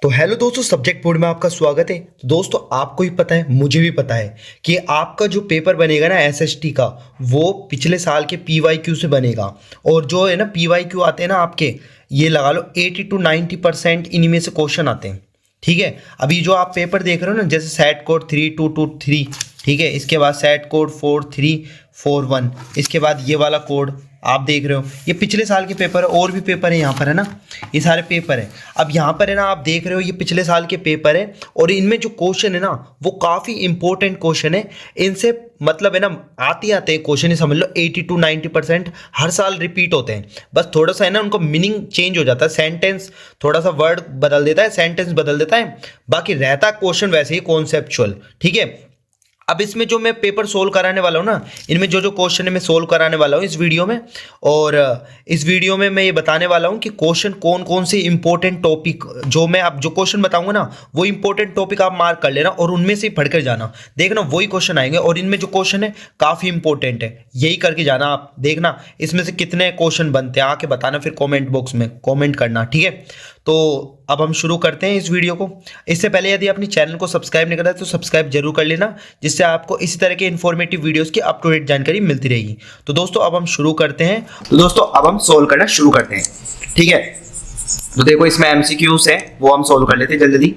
तो हेलो दोस्तों, subject board में आपका स्वागत है। तो दोस्तों, आपको ही पता है, मुझे भी पता है कि आपका जो पेपर बनेगा ना एसएसटी का, वो पिछले साल के पीवाईक्यू से बनेगा। और जो है ना पीवाईक्यू आते हैं ना आपके, ये लगा लो 80 to 90% इन्हीं में से क्वेश्चन आते हैं। ठीक है, अभी जो आप पेपर देख रहे हो ना, जैसे सेट कोड 3223, ठीक है, इसके बाद सेट कोड 4341, इसके बाद ये वाला कोड आप देख रहे हो, ये पिछले साल के पेपर है। और भी पेपर है यहाँ पर, है ना, ये सारे पेपर है। अब यहाँ पर है ना, आप देख रहे हो ये पिछले साल के पेपर है, और इनमें जो क्वेश्चन है ना वो काफ़ी इंपॉर्टेंट क्वेश्चन है। इनसे मतलब है ना, आते हैं क्वेश्चन, ही समझ लो 80 to 90% हर साल रिपीट होते हैं। बस थोड़ा सा है ना, उनको मीनिंग चेंज हो जाता है, सेंटेंस थोड़ा सा वर्ड बदल देता है, सेंटेंस बदल देता है, बाकी रहता क्वेश्चन वैसे ही कॉन्सेप्चुअल। ठीक है, अब इसमें जो मैं पेपर सोल्व कराने वाला हूँ ना, इनमें जो क्वेश्चन है मैं सोल्व कराने वाला हूँ इस वीडियो में। और इस वीडियो में मैं ये बताने वाला हूँ कि क्वेश्चन कौन कौन से इंपॉर्टेंट टॉपिक, जो मैं अब जो क्वेश्चन बताऊंगा ना, वो इंपॉर्टेंट टॉपिक आप मार्क कर लेना और उनमें से पढ़ कर जाना। देखना वही क्वेश्चन आएंगे, और इनमें जो क्वेश्चन है काफ़ी इंपॉर्टेंट है, यही करके जाना। आप देखना इसमें से कितने क्वेश्चन बनते हैं, आके बताना फिर कॉमेंट बॉक्स में कॉमेंट करना। ठीक है, तो अब हम शुरू करते हैं इस वीडियो को। इससे पहले यदि अपनी चैनल को सब्सक्राइब नहीं करा तो सब्सक्राइब जरूर कर लेना, जिससे आपको इसी तरह के इन्फॉर्मेटिव वीडियोस की अप टू डेट जानकारी मिलती रहेगी। तो दोस्तों, अब हम शुरू करते हैं। तो दोस्तों, अब हम सोल्व करना शुरू करते हैं। ठीक है, तो देखो इसमें एमसीक्यूज है, वो हम सोल्व कर लेते हैं जल्दी।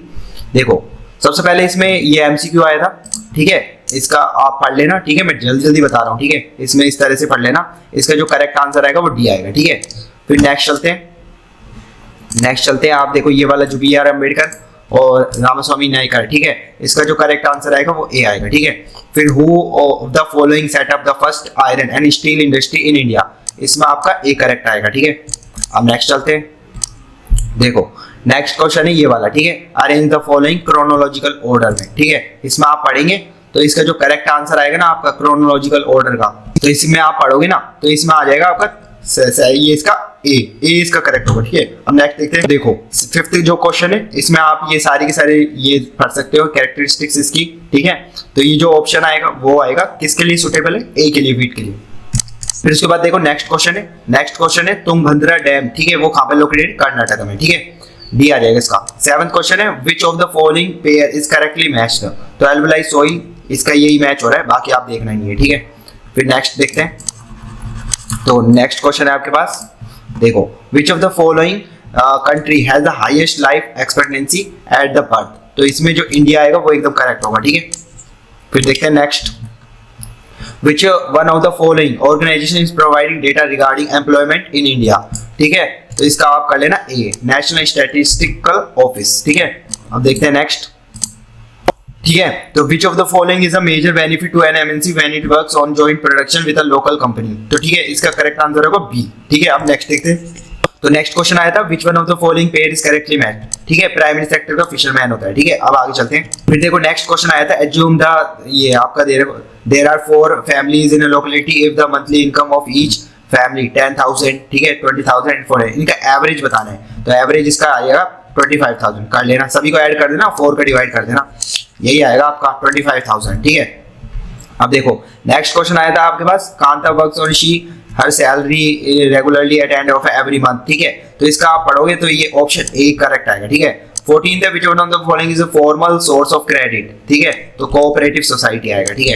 देखो सबसे पहले इसमें ये एमसीक्यू आया था। ठीक है, इसका आप पढ़ लेना। ठीक है, मैं जल्दी जल्दी बता रहा हूँ। ठीक है, इसमें इस तरह से पढ़ लेना, इसका जो करेक्ट आंसर आएगा वो डी आएगा। ठीक है, फिर नेक्स्ट चलते हैं। आप देखो ये वाला जो बी आर अम्बेडकर और रामास्वामी नायकर, ठीक है, इसका जो करेक्ट आंसर आएगा वो ए आएगा। ठीक है, फिर who of the following set up the first iron and steel industry in India, इसमें आपका ए करेक्ट आएगा। ठीक है, अब नेक्स्ट चलते हैं। देखो नेक्स्ट क्वेश्चन है ये वाला। ठीक है, arrange the following chronological order में। ठीक है, इसमें आप पढ़ेंगे तो इसका जो करेक्ट आंसर आएगा ना आपका क्रोनोलॉजिकल ऑर्डर का, तो इसमें आप पढ़ोगे ना तो इसमें आ जाएगा आपका ये इसका ए इसका करेक्ट होगा। ठीक है, अब नेक्स्ट देखते हैं। देखो फिफ्थ जो क्वेश्चन है, इसमें आप ये सारे के सारे ये पढ़ सकते हो कैरेक्टरिस्टिक्स इसकी। ठीक है, तो ये जो ऑप्शन आएगा वो आएगा किसके लिए सूटेबल है, ए के लिए, वीट के लिए। फिर उसके बाद देखो नेक्स्ट क्वेश्चन है तुंगभद्रा डैम। ठीक है, वो कहां पे लोकेटेड, कर्नाटक में। ठीक है, डी आ जाएगा इसका। सेवंथ क्वेश्चन है which of the following pair is correctly matched, तो एल्वलाइज सॉइल, इसका यही मैच हो रहा है, बाकी आप देखना नहीं है। ठीक है, फिर नेक्स्ट देखते हैं। तो नेक्स्ट क्वेश्चन है आपके पास, देखो विच of the following country has the highest life expectancy at the birth, तो इसमें जो इंडिया आएगा वो एकदम करेक्ट होगा। ठीक है, फिर देखते हैं next, which one of the following organization is providing data regarding employment in India. ठीक है, तो इसका आप कर लेना ए, नेशनल स्टैटिस्टिकल ऑफिस। ठीक है, अब देखते हैं नेक्स्ट। ठीक है, तो which of the following is a major benefit to an MNC when it works on joint production with a local company, तो ठीक है, इसका करेक्ट आंसर होगा बी। ठीक है, अब नेक्स्ट देखते हैं। तो नेक्स्ट क्वेश्चन आया था विच one of the following pair is correctly matched. ठीक है, प्राइमरी सेक्टर का फिशरमैन होता है। ठीक है, अब आगे चलते हैं। फिर देखो नेक्स्ट क्वेश्चन आया था एज्यूम द, ये आपका there are 4 families in a locality if the monthly income of each family 10,000, ठीक है, 20,000 4 है, इनका एवरेज बताना है। तो एवरेज इसका आ जाएगा 25,000, कर लेना, सभी को ऐड कर देना, 4 का डिवाइड कर देना, यही आएगा आपका 25,000। ठीक है, अब देखो नेक्स्ट क्वेश्चन आया था आपके पास Kanta works on she her salary regularly at end of every month. ठीक है, तो इसका आप पढ़ोगे तो ये ऑप्शन ए करेक्ट आएगा। ठीक है, 14th है which one of the following is a formal source of credit. ठीक है, तो कोऑपरेटिव सोसाइटी आएगा। ठीक है,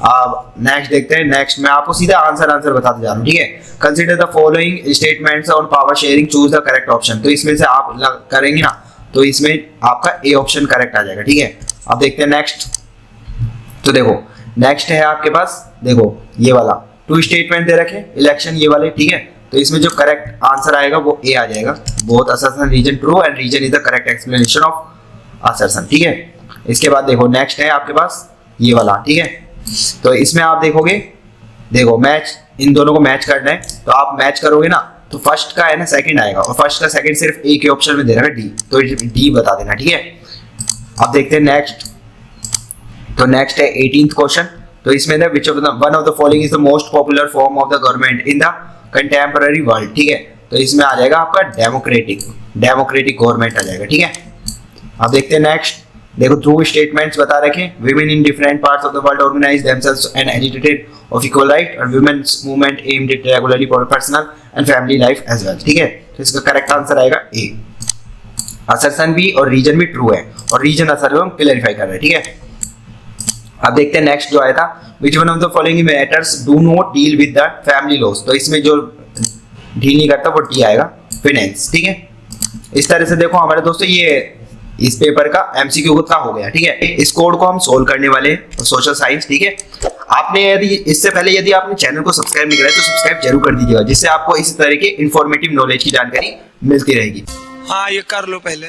अब नेक्स्ट देखते हैं। नेक्स्ट मैं आपको सीधा आंसर बताते जा रहा हूँ। ठीक है, consider the following statements on power sharing, choose the correct option, तो इसमें से आप करेंगे ना तो इसमें आपका ए ऑप्शन करेक्ट आ जाएगा। ठीक है, अब देखते हैं नेक्स्ट। तो देखो नेक्स्ट है आपके पास, देखो ये वाला 2 स्टेटमेंट दे रखे इलेक्शन, ये वाले। ठीक है, तो इसमें जो करेक्ट आंसर आएगा वो ए आ जाएगा, both assertion reason true and reason is the correct explanation of assertion. ठीक है, इसके बाद देखो नेक्स्ट है आपके पास ये वाला। ठीक है, तो इसमें आप देखोगे, देखो मैच, इन दोनों को मैच करना है, तो आप मैच करोगे ना तो फर्स्ट का है ना सेकंड आएगा, और फर्स्ट का सेकंड सिर्फ ए के ऑप्शन में दे रहा है डी, तो डी बता देना। ठीक है, अब देखते हैं नेक्स्ट। तो नेक्स्ट है 18th क्वेश्चन, तो इसमें ना विच of the one of the following is the most popular form of the government in the contemporary world. ठीक है, तो इसमें आ जाएगा आपका डेमोक्रेटिक गवर्नमेंट आ जाएगा। ठीक है, अब देखते हैं नेक्स्ट। देखो थ्रू स्टेटमेंट्स बता रखे, women in different parts of the world organize themselves and agitated of equal right, and women's movement aimed at regularly for personal and family life as well। ठीक है, तो इसका करेक्ट आंसर आएगा ए। Assertion भी और reason भी true है, और रीजन असर हम क्लैरिफाई कर रहे हैं, ठीक है। अब देखते हैं नेक्स्ट जो आया था, विच one of the following matters do not deal with the family loss. तो इसमें जो डील नहीं करता वो टी आएगा, फाइनेंस, ठीक है। इस तरह से देखो हमारे दोस्तों ये इस पेपर का एमसीक्यू का हो गया, ठीक है। इस कोड को हम सोल्व करने वाले हैं, सोशल साइंस, ठीक है। आपने यदि इससे पहले यदि आपने चैनल को सब्सक्राइब नहीं करा तो सब्सक्राइब जरूर कर दीजिएगा, जिससे आपको इस तरह के इंफॉर्मेटिव नॉलेज की जानकारी मिलती रहेगी। हाँ ये कर लो पहले।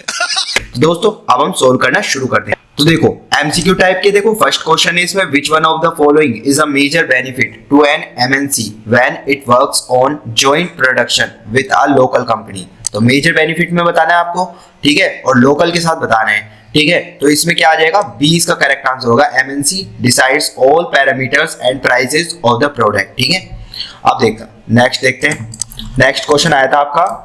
दोस्तों अब हम सोल्व करना शुरू करते हैं। तो देखो एमसीक्यू टाइप के देखो फर्स्ट क्वेश्चन है इसमें, which one of the following is a major benefit to an MNC when it works on joint production with a local company. तो मेजर बेनिफिट में बताना है आपको, ठीक है, और लोकल के साथ बताना है, ठीक है। तो इसमें क्या आ जाएगा, बी इसका करेक्ट आंसर होगा। MNC decides all parameters and prices of the product, ठीक है। अब देखते हैं नेक्स्ट क्वेश्चन आया था आपका,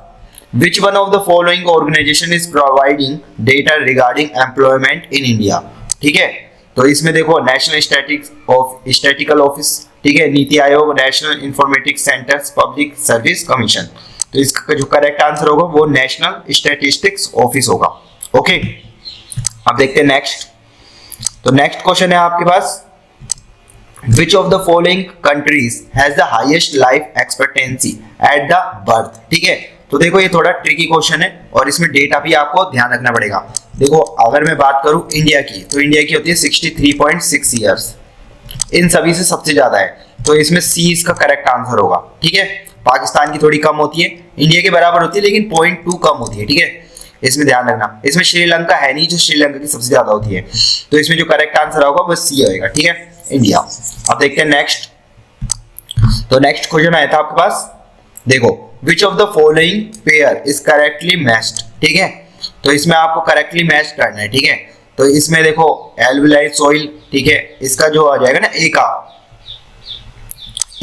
which one of the following organization is providing data regarding employment in India, ठीक है। तो इसमें देखो नेशनल स्टैटिस्टिकल ऑफिस, ठीक है, NITI Aayog, national informatics centres, public service commission. तो इसका जो करेक्ट आंसर होगा वो नेशनल स्टैटिस्टिक्स ऑफिस होगा, ओके। अब देखते हैं नेक्स्ट। तो नेक्स्ट क्वेश्चन है आपके पास, which of the following countries has the highest life expectancy at the birth, ठीक है। तो देखो ये थोड़ा ट्रिकी क्वेश्चन है और इसमें डेटा भी आपको ध्यान रखना पड़ेगा। देखो अगर मैं बात करूं इंडिया की, तो इंडिया की होती है 63.6 इयर्स, इन सभी से सबसे ज्यादा है, तो इसमें सी इसका करेक्ट आंसर होगा, ठीक है। पाकिस्तान की थोड़ी कम होती है, इंडिया के बराबर होती है लेकिन 0.2 कम होती है, ठीक है, इसमें ध्यान रखना। इसमें श्रीलंका है नहीं जो श्रीलंका की सबसे ज्यादा होती है, तो इसमें जो करेक्ट आंसर होगा वो सी होगा, ठीक है, इंडिया। अब देखते हैं नेक्स्ट। तो नेक्स्ट क्वेश्चन आया था आपके पास, देखो which of the following pair is correctly matched, ठीक है। तो इसमें आपको करेक्टली मैच करना है, ठीक है। तो इसमें देखो एल्विलाइज सॉइल, ठीक है, इसका जो आ जाएगा ना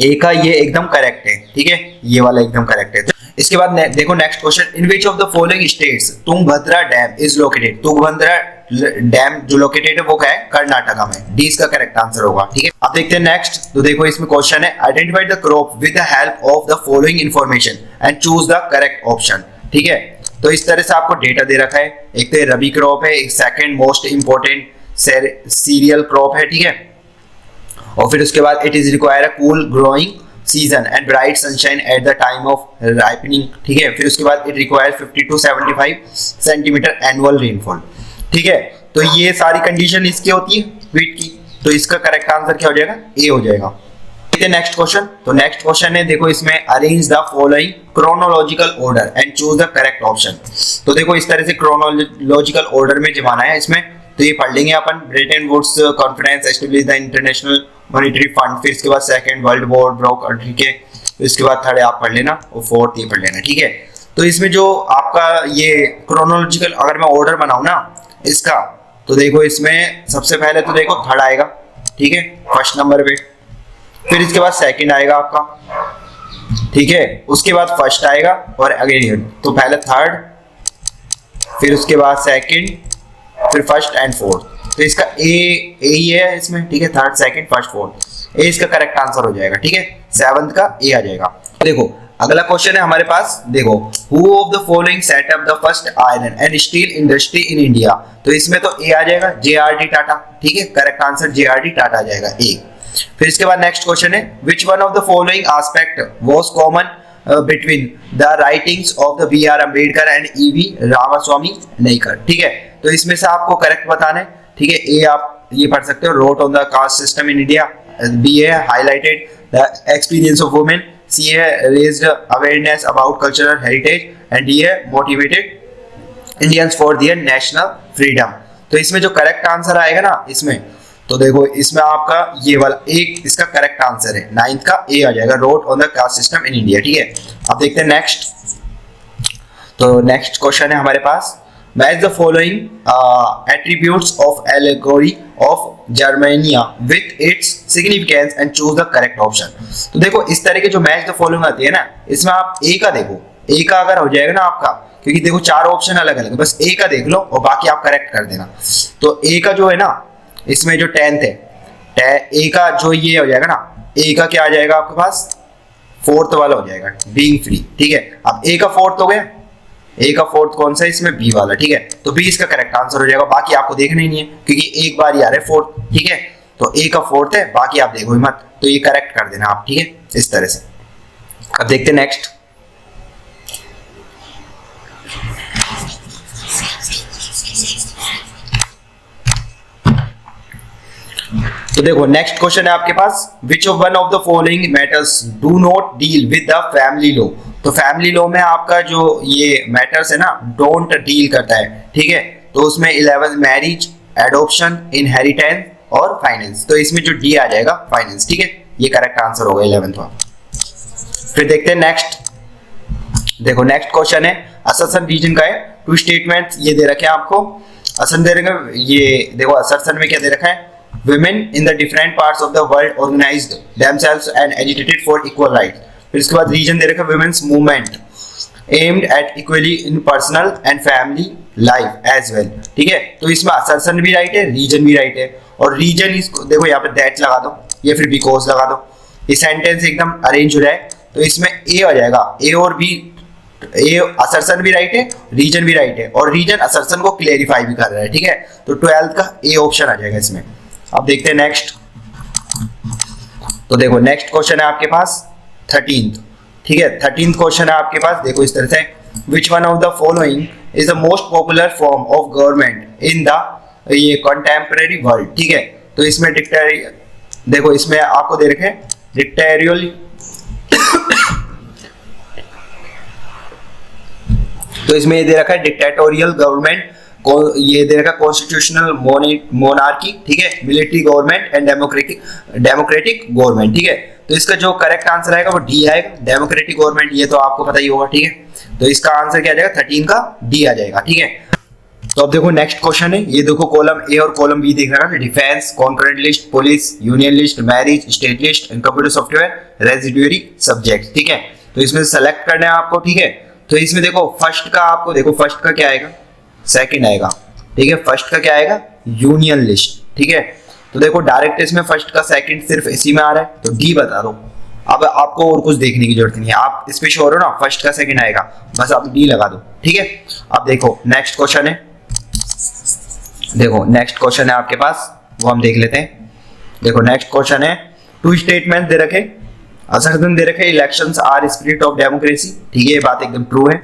ए का ये एकदम करेक्ट है, ठीक है, ये वाला एकदम करेक्ट है। इसके बाद देखो next question, in which of the following states Tungabhadra dam is located. Tungabhadra dam जो लोकेटेड है वो क्या है, कर्नाटका में, डी इसका करेक्ट आंसर होगा, ठीक है। अब देखते हैं नेक्स्ट। तो देखो इसमें क्वेश्चन है, identify the crop with the help of the following information and choose the correct option, ठीक है। तो इस तरह से आपको डेटा दे रखा है, एक तो रबी क्रॉप है, एक second most important cereal crop है, ठीक है, और फिर उसके बाद it is require a cool growing season and bright sunshine at the time of ripening, ठीक है। फिर उसके बाद it require 50 to 75 centimetre annual rainfall, ठीक है। तो ये सारी कंडीशन इसकी होती है व्हीट की, तो इसका करेक्ट आंसर क्या हो जाएगा, ए हो जाएगा, ठीक है। Next question. तो नेक्स्ट क्वेश्चन है, देखो इसमें arrange the following chronological order and choose the correct option. तो देखो इस तरह से क्रोनोलॉजिकल ऑर्डर में जमाना है इसमें, तो ये पढ़ लेंगे अपन, Bretton Woods conference establish the International Monetary Fund, फिर इसके बाद सेकंड वर्ल्ड वॉर ब्रोक, ठीक है, इसके बाद थर्ड आप पढ़ लेना और फोर्थ ये पढ़ लेना, ठीक है। तो इसमें जो आपका ये क्रोनोलॉजिकल अगर मैं ऑर्डर बनाऊं ना इसका, तो देखो इसमें सबसे पहले तो देखो थर्ड आएगा, ठीक है, फर्स्ट नंबर पे, फिर इसके बाद सेकंड आएगा आपका, ठीक है, उसके बाद फर्स्ट आएगा और अगेन, तो पहले थर्ड, फिर उसके बाद सेकंड, फिर फर्स्ट एंड फोर्थ। तो इसका ए ही है इसमें, ठीक है, थर्ड सेकंड फर्स्ट फोर्थ, ए इसका करेक्ट आंसर हो जाएगा, ठीक है, सेवंथ का ए आ जाएगा। देखो अगला क्वेश्चन है हमारे पास, देखो who of the following set up the first iron and steel industry in India. तो इसमें तो ए आ जाएगा, जेआरडी टाटा, ठीक है, करेक्ट आंसर जेआरडी टाटा आ जाएगा, ए। फिर इसके बाद नेक्स्ट क्वेश्चन है, which one of the following aspect was common between the writings of the B R Ambedkar and EV Ramaswamy Naicker, ठीक है। तो इसमें से आपको करेक्ट बताना है, ठीक है। ए आप ये पढ़ सकते हो, wrote on the caste system in India, B he highlighted the experience of women, C he raised awareness about cultural heritage, and D he motivated Indians for their national freedom. तो इसमें जो करेक्ट आंसर आएगा ना इसमें, तो देखो इसमें आपका ये वाला एक इसका करेक्ट आंसर है, नाइन्थ का ए आ जाएगा, road on the caste system in India, ठीक है। अब देखते हैं नेक्स्ट। तो नेक्स्ट क्वेश्चन है हमारे पास, match the following attributes of allegory of Germania with its significance and choose the correct option. तो देखो इस तरह के जो मैच द फॉलोइंग आती है ना, इसमें आप ए का देखो, ए का अगर हो जाएगा ना आपका, क्योंकि देखो चार ऑप्शन अलग अलग है, बस ए का देख लो और बाकी आप करेक्ट कर देना। तो ए का जो है ना इसमें जो 10th है, ए का जो ये हो जाएगा ना, ए का क्या आ जाएगा आपके पास, फोर्थ वाला हो जाएगा, बीइंग फ्री, ठीक है। अब ए का फोर्थ हो गया, ए का फोर्थ कौन सा है इसमें, बी वाला, ठीक है। तो बी इसका करेक्ट आंसर हो जाएगा, बाकी आपको देखना ही नहीं है क्योंकि एक बार ही आ रहा है फोर्थ, ठीक है। तो ए का फोर्थ है, बाकी आप देखो मत, तो ये करेक्ट कर देना आप, ठीक है, इस तरह से। अब देखते हैं नेक्स्ट। तो देखो नेक्स्ट क्वेश्चन है आपके पास, which of one of the following matters do not deal with the family law. तो फैमिली लॉ में आपका जो ये मैटर्स है ना, डोंट डील करता है, ठीक है। तो उसमें 11 मैरिज, एडॉप्शन, इनहेरिटेंस और फाइनेंस। तो इसमें जो डी आ जाएगा फाइनेंस, ठीक है, ये करेक्ट आंसर होगा 11th वाला। फिर देखते हैं नेक्स्ट। देखो नेक्स्ट क्वेश्चन है असर्शन रीजन का है, टू स्टेटमेंट्स ये दे रखे हैं आपको, असर्शन दे रखे हैं, ये देखो असर्शन में क्या दे रखा है, women in the different parts of the world organized themselves and agitated for equal rights। फिर इसके बाद रीजन दे रखा है women's movement aimed at equality in personal and family life as well, ठीक है। तो इसमें assertion भी राइट है, रीजन भी राइट है, और रीजन इसको देखो यहाँ पे दैट लगा दो या फिर बिकॉज लगा दो, ये सेंटेंस एकदम अरेंज हो जाए। तो इसमें ए आ जाएगा, ए और बी, ए असर्शन भी राइट है, रीजन भी राइट है, और रीजन असर्शन को क्लेरिफाई भी कर रहा है, ठीक है। तो 12th का ए ऑप्शन आ जाएगा इसमें। अब देखते हैं नेक्स्ट। तो देखो नेक्स्ट क्वेश्चन है आपके पास 13th, ठीक है। 13th क्वेश्चन है आपके पास, देखो इस तरह से, विच one of the following is the most popular form of government in the ये कंटेम्परेरी वर्ल्ड, ठीक है। तो इसमें देखो इसमें आपको दे रखे डिक्टेरियल तो इसमें ये दे रखा है डिक्टेटोरियल गवर्नमेंट, ये दे रखा कॉन्स्टिट्यूशनल मोनार्की, ठीक है, military government and democratic government, ठीक है। तो इसका जो करेक्ट आंसर आएगा वो डी आएगा, डेमोक्रेटिक गवर्नमेंट, ये तो आपको पता ही होगा, ठीक है। तो इसका आंसर क्या आ जाएगा, 13 का डी आ जाएगा, ठीक है। तो अब देखो नेक्स्ट क्वेश्चन है, ये देखो कॉलम ए और कॉलम बी दिख रहा है, defence, concurrent list, police, union list, marriage, state list and computer software, residuary subject, ठीक है। तो इसमें सेलेक्ट करना है आपको, ठीक है। तो इसमें देखो फर्स्ट का आपको देखो फर्स्ट का क्या आएगा, सेकंड आएगा, ठीक है। फर्स्ट का क्या आएगा, यूनियन लिस्ट, ठीक है। तो देखो डायरेक्ट इसमें फर्स्ट का सेकंड सिर्फ इसी में आ रहा है, तो डी बता दो। अब आपको और कुछ देखने की जरूरत नहीं है, आप इस पे श्योर हो ना, फर्स्ट का सेकंड आएगा, बस आप डी लगा दो, ठीक है। अब देखो नेक्स्ट क्वेश्चन है, देखो नेक्स्ट क्वेश्चन है आपके पास, वो हम देख लेते हैं। देखो नेक्स्ट क्वेश्चन है, टू स्टेटमेंट दे रखे, असर्शन दे रखे, elections are spirit of democracy, ठीक है, ये बात एकदम ट्रू है।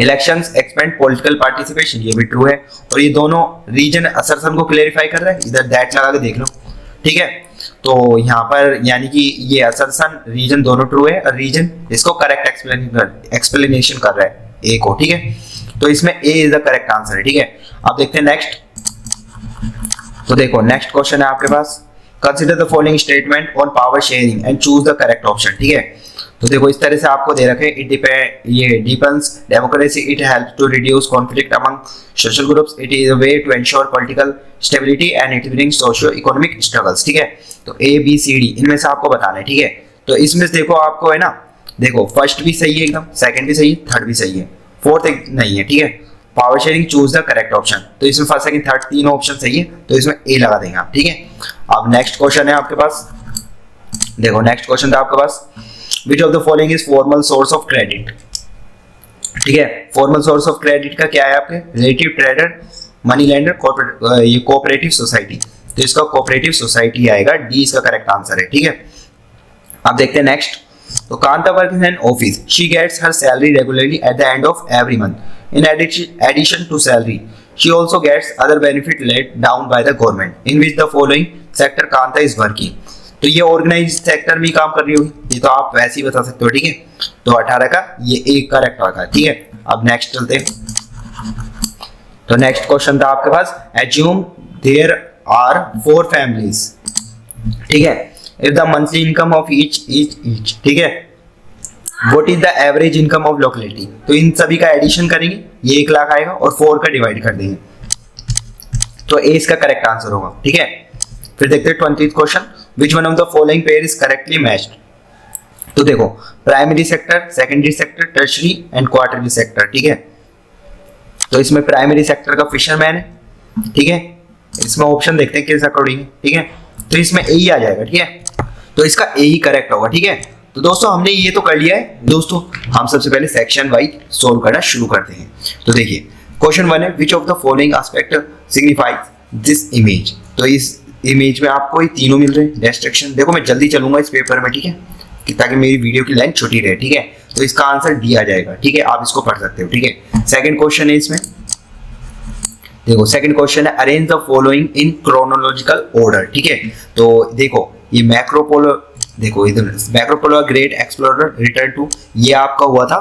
इलेक्शंस एक्सपेंड पॉलिटिकल पार्टिसिपेशन, ये भी ट्रू है। और ये दोनों रीजन असर्शन को क्लेरिफाई कर रहा है, इधर दैट लगा के देख लो, ठीक है। तो यहाँ पर यानी कि ये असर्शन रीजन दोनों ट्रू है, और रीजन इसको करेक्ट एक्सप्लेनेशन कर रहा है ए को, ठीक है। तो इसमें ए इज द करेक्ट आंसर है, ठीक है। अब देखते हैं नेक्स्ट। तो देखो नेक्स्ट क्वेश्चन है आपके पास, consider the following statement on power sharing and choose the correct option, ठीक है। तो देखो इस तरह से आपको दे रखे, ये depends democracy, it helps to reduce conflict among social groups, it is a way to ensure political stability and it brings socio economic struggles, ठीक है। तो ए बी सी डी इनमें से आपको बताना है, ठीक है। तो इसमें देखो आपको है ना, देखो फर्स्ट भी सही है एकदम, सेकंड भी सही है, थर्ड भी सही है, फोर्थ नहीं है, ठीक है। Power sharing choose the correct option, तो इसमें फर्स्ट सेकंड थर्ड तीनों ऑप्शन सही है, तो इसमें ए लगा देंगे आप, ठीक है। अब नेक्स्ट क्वेश्चन है आपके पास, देखो नेक्स्ट क्वेश्चन था आपके पास, which of the following is formal source of credit, ठीक है। फॉर्मल सोर्स ऑफ क्रेडिट का क्या है आपके, रिलेटिव ट्रेडर, मनी लेंडर, ये कोऑपरेटिव सोसाइटी, तो इसका कोऑपरेटिव सोसाइटी आएगा, डी इसका करेक्ट आंसर है, ठीक है। अब देखते हैं नेक्स्ट। तो Kanta works in an office, she gets her salary regularly at the end of every month, in addition to salary she also gets other benefit laid down by the government in which the following sector Kanta is working। तो ये organise sector में काम कर रही होगी, ये तो आप वैसे ही बता सकते हो, ठीक है। तो 18 का ये एक करेक्ट होगा, ठीक है। अब नेक्स्ट चलते हैं। तो नेक्स्ट क्वेश्चन था आपके पास, एज्यूम देयर आर 4 फैमिलीज, ठीक है, if the monthly income of each, ठीक है, what is the average income of locality. तो इन सभी का एडिशन करेंगे, ये 1 लाख आएगा और 4 का डिवाइड कर देंगे, तो ए इसका करेक्ट आंसर होगा, ठीक है। फिर देखते हैं 20th question, which one of the following pair is correctly matched। तो देखो primary sector, secondary sector, tertiary and quarterly sector, ठीक है। तो इसमें प्राइमरी सेक्टर का फिशरमैन है, ठीक है। इसमें ऑप्शन देखते हैं किस अकॉर्डिंग है, ठीक है। तो इसमें ए ही आ जाएगा, ठीक है। तो इसका ए ही करेक्ट होगा, ठीक है। तो दोस्तों हमने ये तो कर लिया है दोस्तों, हम सबसे पहले सेक्शन वाइज सोल्व करना शुरू करते हैं। तो देखिए क्वेश्चन 1 है which of the following aspect signifies this image. तो इस इमेज में आपको ये तीनों मिल रहे हैं। डिस्ट्रक्शन, देखो मैं जल्दी चलूंगा इस पेपर में, ठीक है, ताकि मेरी वीडियो की लाइन छोटी रहे, ठीक है। तो इसका आंसर डी आ जाएगा, ठीक है, आप इसको पढ़ सकते हो, ठीक है। सेकंड क्वेश्चन है इसमें, देखो सेकंड क्वेश्चन है arrange the following in chronological order, ठीक है। तो देखो ये मैक्रोपोलो, देखो इधर मैक्रोपोलो ग्रेट एक्सप्लोरर रिटर्न टू, ये आपका हुआ था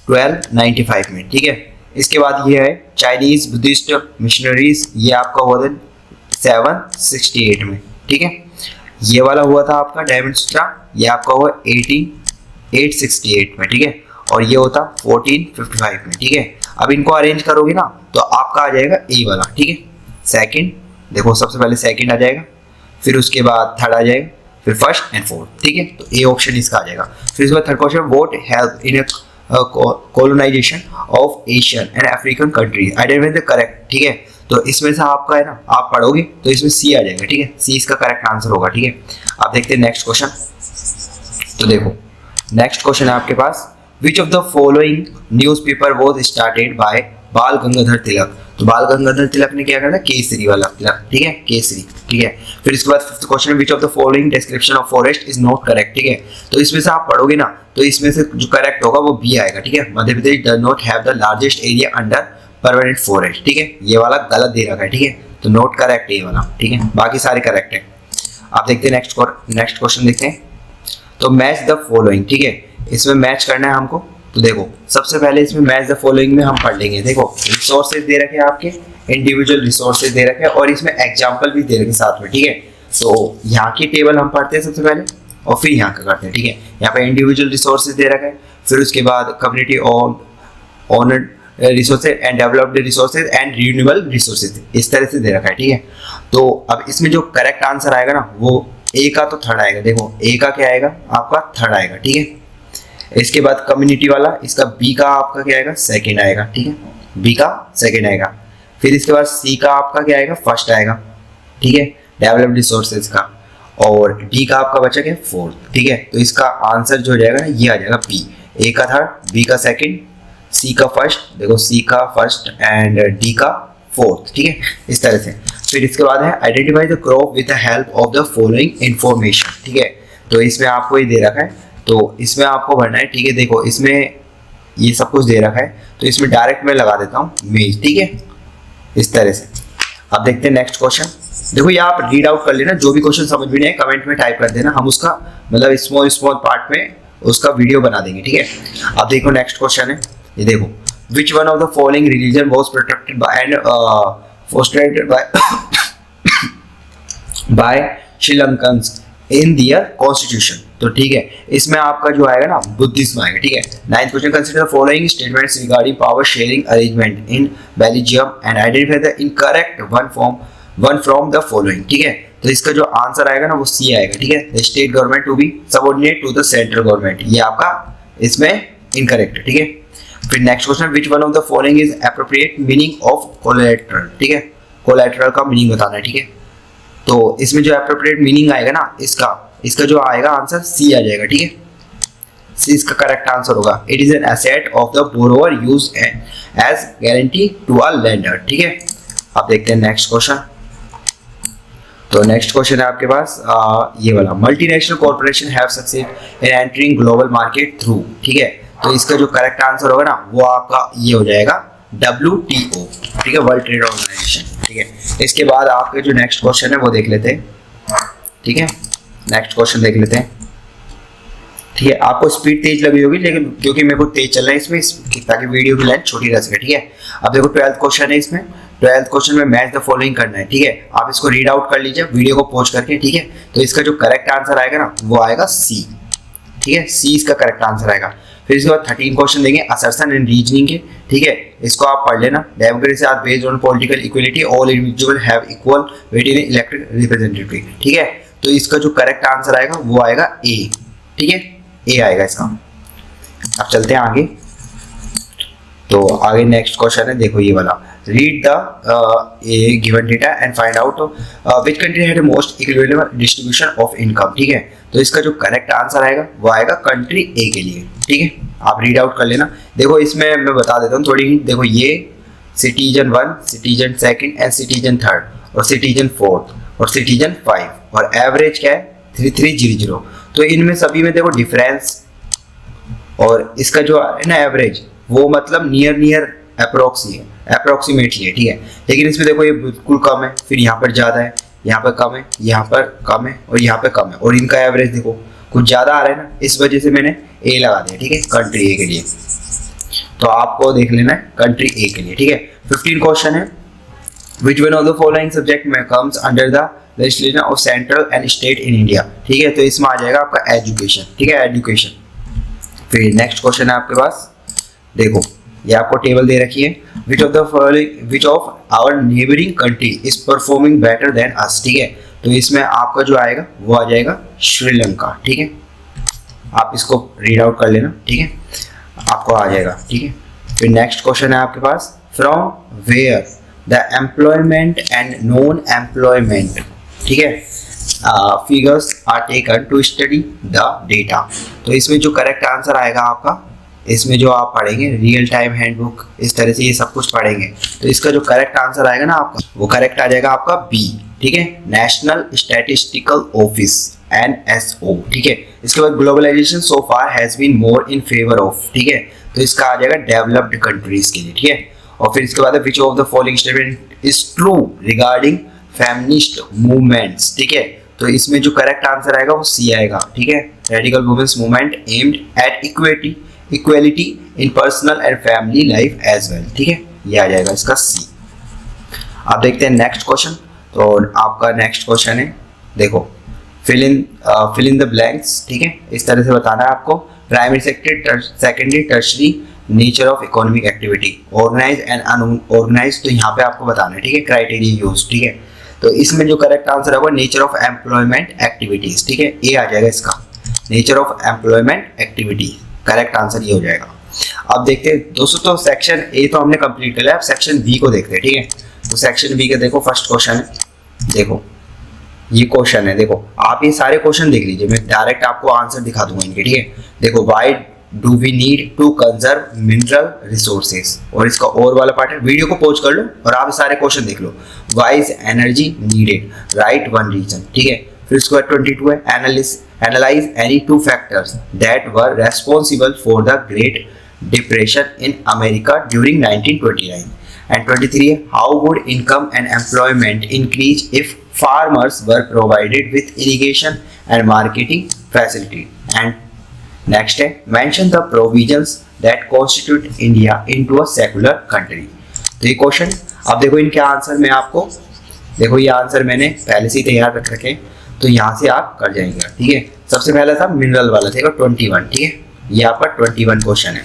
1295 में, ठीक है। इसके बाद ये है चाइनीज बुद्धिस्ट मिशनरीज, ये आपका हुआ था 768 में, ठीक है। ये वाला हुआ था आपका डायमंड सूत्रा, ये आपका हुआ 868 में, ठीक है। और ये होता 1455 में, ठीक है। अब इनको अरेंज करोगे ना तो आपका आ जाएगा ए वाला, ठीक है। सेकंड, देखो सबसे पहले सेकंड आ जाएगा, फिर उसके बाद थर्ड आ जाएगा, फिर फर्स्ट एंड फोर्थ, ठीक है। तो ए ऑप्शन इसका आ जाएगा। फिर उसके बाद third question what help in colonization of Asian and African countries, identify the correct, ठीक है। तो इसमें से आपका है ना, आप पढ़ोगे तो इसमें सी आ जाएगा, ठीक है। सी इसका करेक्ट आंसर होगा, ठीक है। आप देखते हैं नेक्स्ट क्वेश्चन। तो देखो नेक्स्ट क्वेश्चन है आपके पास which of the following newspaper was started by Bal Gangadhar तिलक। तो बाल गंगाधर तिलक ने क्या करा था, केसरी वाला तिलक, ठीक है, केसरी, ठीक है। फिर इसके बाद fifth question which of the following description of forest is not correct, ठीक है। तो इसमें से आप पढ़ोगे ना तो इसमें से जो करेक्ट होगा वो बी आएगा, ठीक है। Madhya Pradesh does not have the largest area under permanent forest, ठीक है। ये वाला गलत दे रखा है, ठीक है, तो नोट करेक्ट है ये वाला, ठीक है। बाकी सारे करेक्ट है। आप देखते हैं नेक्स्ट क्वेश्चन देखते हैं। तो मैच द फॉलोइंग, ठीक है, इसमें मैच करना है हमको। तो देखो सबसे पहले इसमें मैच द फॉलोइंग में हम पढ़ लेंगे। देखो रिसोर्सेज दे रखे हैं आपके, इंडिविजुअल रिसोर्सेज दे रखे हैं और इसमें एग्जाम्पल भी दे रखे साथ में, ठीक है। तो यहाँ की टेबल हम पढ़ते हैं सबसे पहले और फिर यहाँ का करते हैं, ठीक है। यहाँ पे इंडिविजुअल रिसोर्सेज दे रखा है, फिर उसके बाद community owned resources and developed resources and renewable resources, इस तरह से दे रखा है, ठीक है। तो अब इसमें जो करेक्ट आंसर आएगा ना वो ए का तो थर्ड आएगा। देखो ए का क्या आएगा आपका, थर्ड आएगा, ठीक है। इसके बाद कम्युनिटी वाला, इसका बी का आपका क्या आएगा, सेकंड आएगा, ठीक है, बी का सेकंड आएगा। फिर इसके बाद सी का आपका क्या आएगा, फर्स्ट आएगा, ठीक है, डेवलप्ड रिसोर्सेज का। और डी का आपका बचा क्या, फोर्थ, ठीक है। तो इसका आंसर जो हो जाएगा ना ये आ जाएगा बी, ए का थर्ड, बी का सेकंड, सी का फर्स्ट, देखो सी का फर्स्ट एंड डी का फोर्थ, ठीक है, इस तरह से। फिर इसके बाद है identify the crop with the help of the following information, ठीक है। तो इसमें आपको ये दे रखा है, तो इसमें आपको भरना है, ठीक है। देखो इसमें ये सब कुछ दे रखा है, तो इसमें डायरेक्ट मैं लगा देता हूँ मेज, ठीक है, इस तरह से। अब देखते हैं नेक्स्ट क्वेश्चन। देखो ये आप रीड आउट कर लेना, जो भी क्वेश्चन समझ में नहीं आए कमेंट में टाइप कर देना, हम उसका मतलब स्मॉल पार्ट में उसका वीडियो बना देंगे, ठीक है। अब देखो नेक्स्ट क्वेश्चन है, ये देखो which one of the following religion was protected by and fostered by Sri Lankans in their constitution. तो ठीक है, इसमें आपका जो आएगा ना बुद्धिज्म आएगा, ठीक है। Ninth question, consider the following statements regarding power sharing arrangement in Belgium and identify the incorrect one from the following, ठीक है। तो इसका जो आंसर आएगा ना वो सी आएगा, ठीक है। The state government to be subordinate to the central government, ये आपका इसमें इनकरेक्ट है, ठीक है। फिर next question, which one of the following is appropriate meaning of collateral, ठीक है, कोलैटरल का मीनिंग बताना है, ठीक है। तो इसमें जो एप्रोप्रिएट मीनिंग आएगा ना इसका जो आएगा आंसर सी आ जाएगा, ठीक है, सी इसका करेक्ट आंसर होगा। It is an asset of the borrower used as guarantee to a lender, ठीक है। अब देखते हैं नेक्स्ट क्वेश्चन। तो नेक्स्ट क्वेश्चन है आपके पास ये वाला, multinational corporation have succeed in entering global market through, ठीक है। तो इसका जो करेक्ट आंसर होगा ना वो आपका ये हो जाएगा WTO, ठीक है, वर्ल्ड ट्रेड ऑर्गेनाइजेशन, ठीक है। इसके बाद आपके जो नेक्स्ट क्वेश्चन है वो देख लेते हैं, ठीक है। नेक्स्ट क्वेश्चन देख लेते हैं, ठीक है। आपको स्पीड तेज लगी होगी लेकिन क्योंकि मेरे को तेज चल रहा है इसमें ताकि वीडियो की लेंथ छोटी रह सके, ठीक है। अब देखो 12th क्वेश्चन है, इसमें 12th क्वेश्चन में मैच द फॉलोइंग करना है, ठीक है। आप इसको रीड आउट कर लीजिए वीडियो को पॉज करके, ठीक है। तो इसका जो करेक्ट आंसर आएगा ना वो आएगा सी, ठीक है, सी इसका करेक्ट आंसर आएगा। फिर इसके बाद 13 क्वेश्चन देंगे असर्शन एंड रीजनिंग के, ठीक है। इसको आप पढ़ लेना। Democracy are based on political equality, all individual have equal weight in elected representative, ठीक है। तो इसका जो करेक्ट आंसर आएगा वो आएगा ए, ठीक है, ए आएगा इसका। अब चलते हैं आगे। तो आगे नेक्स्ट क्वेश्चन है, देखो ये वाला, read the given data and find out which country had most equilibrium distribution of income, ठीक है। तो इसका जो करेक्ट आंसर आएगा वो आएगा कंट्री ए के लिए, ठीक है। आप रीड आउट कर लेना। देखो इसमें मैं बता देता हूँ थोड़ी हिंट। देखो ये सिटीजन 1, सिटीजन 2 एंड सिटीजन 3 और सिटीजन 4 और सिटीजन 5 और एवरेज क्या है 3300। तो इनमें सभी में देखो डिफरेंस और इसका जो है ना एवरेज वो मतलब नियर अप्रोक्सी है, अप्रोक्सीमेटली है, ठीक है। लेकिन इसमें देखो ये बिल्कुल कम है, फिर यहाँ पर ज़्यादा है, यहाँ पर कम है, यहाँ पर कम है और यहाँ पर कम है और इनका एवरेज देखो कुछ ज़्यादा आ रहा है ना, इस वजह से मैंने ए लगा दिया, ठीक है, कंट्री ए के लिए। तो आपको देख लेना है कंट्री ए के लिए, ठीक है। 15 क्वेश्चन है। Which one of the following subject में comes under the legislation of central and state in India, ठीक है। तो इसमें आ जाएगा आपका एजुकेशन, ठीक है, एजुकेशन। फिर नेक्स्ट क्वेश्चन है आपके पास, देखो ये आपको टेबल दे रखी है। Which of our neighbouring country is performing better than us, ठीक है। तो इसमें आपका जो आएगा वो आ जाएगा श्रीलंका, ठीक है। आप इसको रीड आउट कर लेना, ठीक है, आपको आ जाएगा, ठीक है। फिर नेक्स्ट क्वेश्चन है आपके पास, from where the employment and non employment, ठीक है, figures are taken to study the data. तो इसमें जो करेक्ट आंसर आएगा आपका, इसमें जो आप पढ़ेंगे रियल टाइम हैंडबुक, इस तरह से ये सब कुछ पढ़ेंगे। तो इसका जो करेक्ट आंसर आएगा ना आपका, वो करेक्ट आ जाएगा आपका बी, ठीक है, नेशनल स्टैटिस्टिकल ऑफिस NSO, ठीक है। इसके बाद globalisation so far has been more in favour of, ठीक है। तो इसका आ जाएगा डेवलप्ड कंट्रीज के लिए, ठीक है। और फिर इसके बाद विच of the following statement is true regarding feminist movements, ठीक है। तो इसमें जो करेक्ट आंसर आएगा वो सी आएगा, ठीक है, radical women's movement aimed at equality in personal and family life as well, ठीक है, ये आ जाएगा इसका सी। आप देखते हैं नेक्स्ट क्वेश्चन। तो आपका नेक्स्ट क्वेश्चन है, देखो फिल इन द ब्लैंक्स, ठीक है, इस तरह से बताना है आपको। Primary secondary tertiary nature of economic activity, organise and unorganise, तो यहाँ पे आपको बताना है, ठीक है, क्राइटेरिया यूज, ठीक है। तो इसमें जो करेक्ट आंसर होगा नेचर ऑफ एम्प्लॉयमेंट एक्टिविटीज, ठीक है, ए आ जाएगा इसका, nature of employment activity, correct answer ये हो जाएगा। अब देखते हैं दोस्तों, तो सेक्शन ए तो हमने कंप्लीट कर लिया, अब सेक्शन बी को देखते हैं, ठीक है। तो सेक्शन बी का देखो फर्स्ट क्वेश्चन है, देखो ये क्वेश्चन है, देखो आप ये सारे क्वेश्चन देख लीजिए, मैं डायरेक्ट आपको आंसर दिखा दूंगा इनके, ठीक है। देखो why do we need to conserve mineral resources, और इसका और वाला पार्ट है, वीडियो को पॉज कर लो और आप सारे क्वेश्चन देख लो। Why is energy needed, write one reason, ठीक है। फिर उसके बाद 22 है, analyze any two factors that were responsible for the Great Depression in America during 1929. And 23 है, how would income and employment increase if farmers were provided with irrigation and marketing facility. And next है, mention the provisions that constitute India into a secular country. तो ये question अब देखो, इनके answer में आपको देखो, ये आंसर मैंने पहले से ही तैयार रख रखे, तो यहाँ से आप कर जाएंगे, ठीक है। सबसे पहला था मिनरल वाला, ठीक है, 21, ठीक है, ये आपका 21 क्वेश्चन है।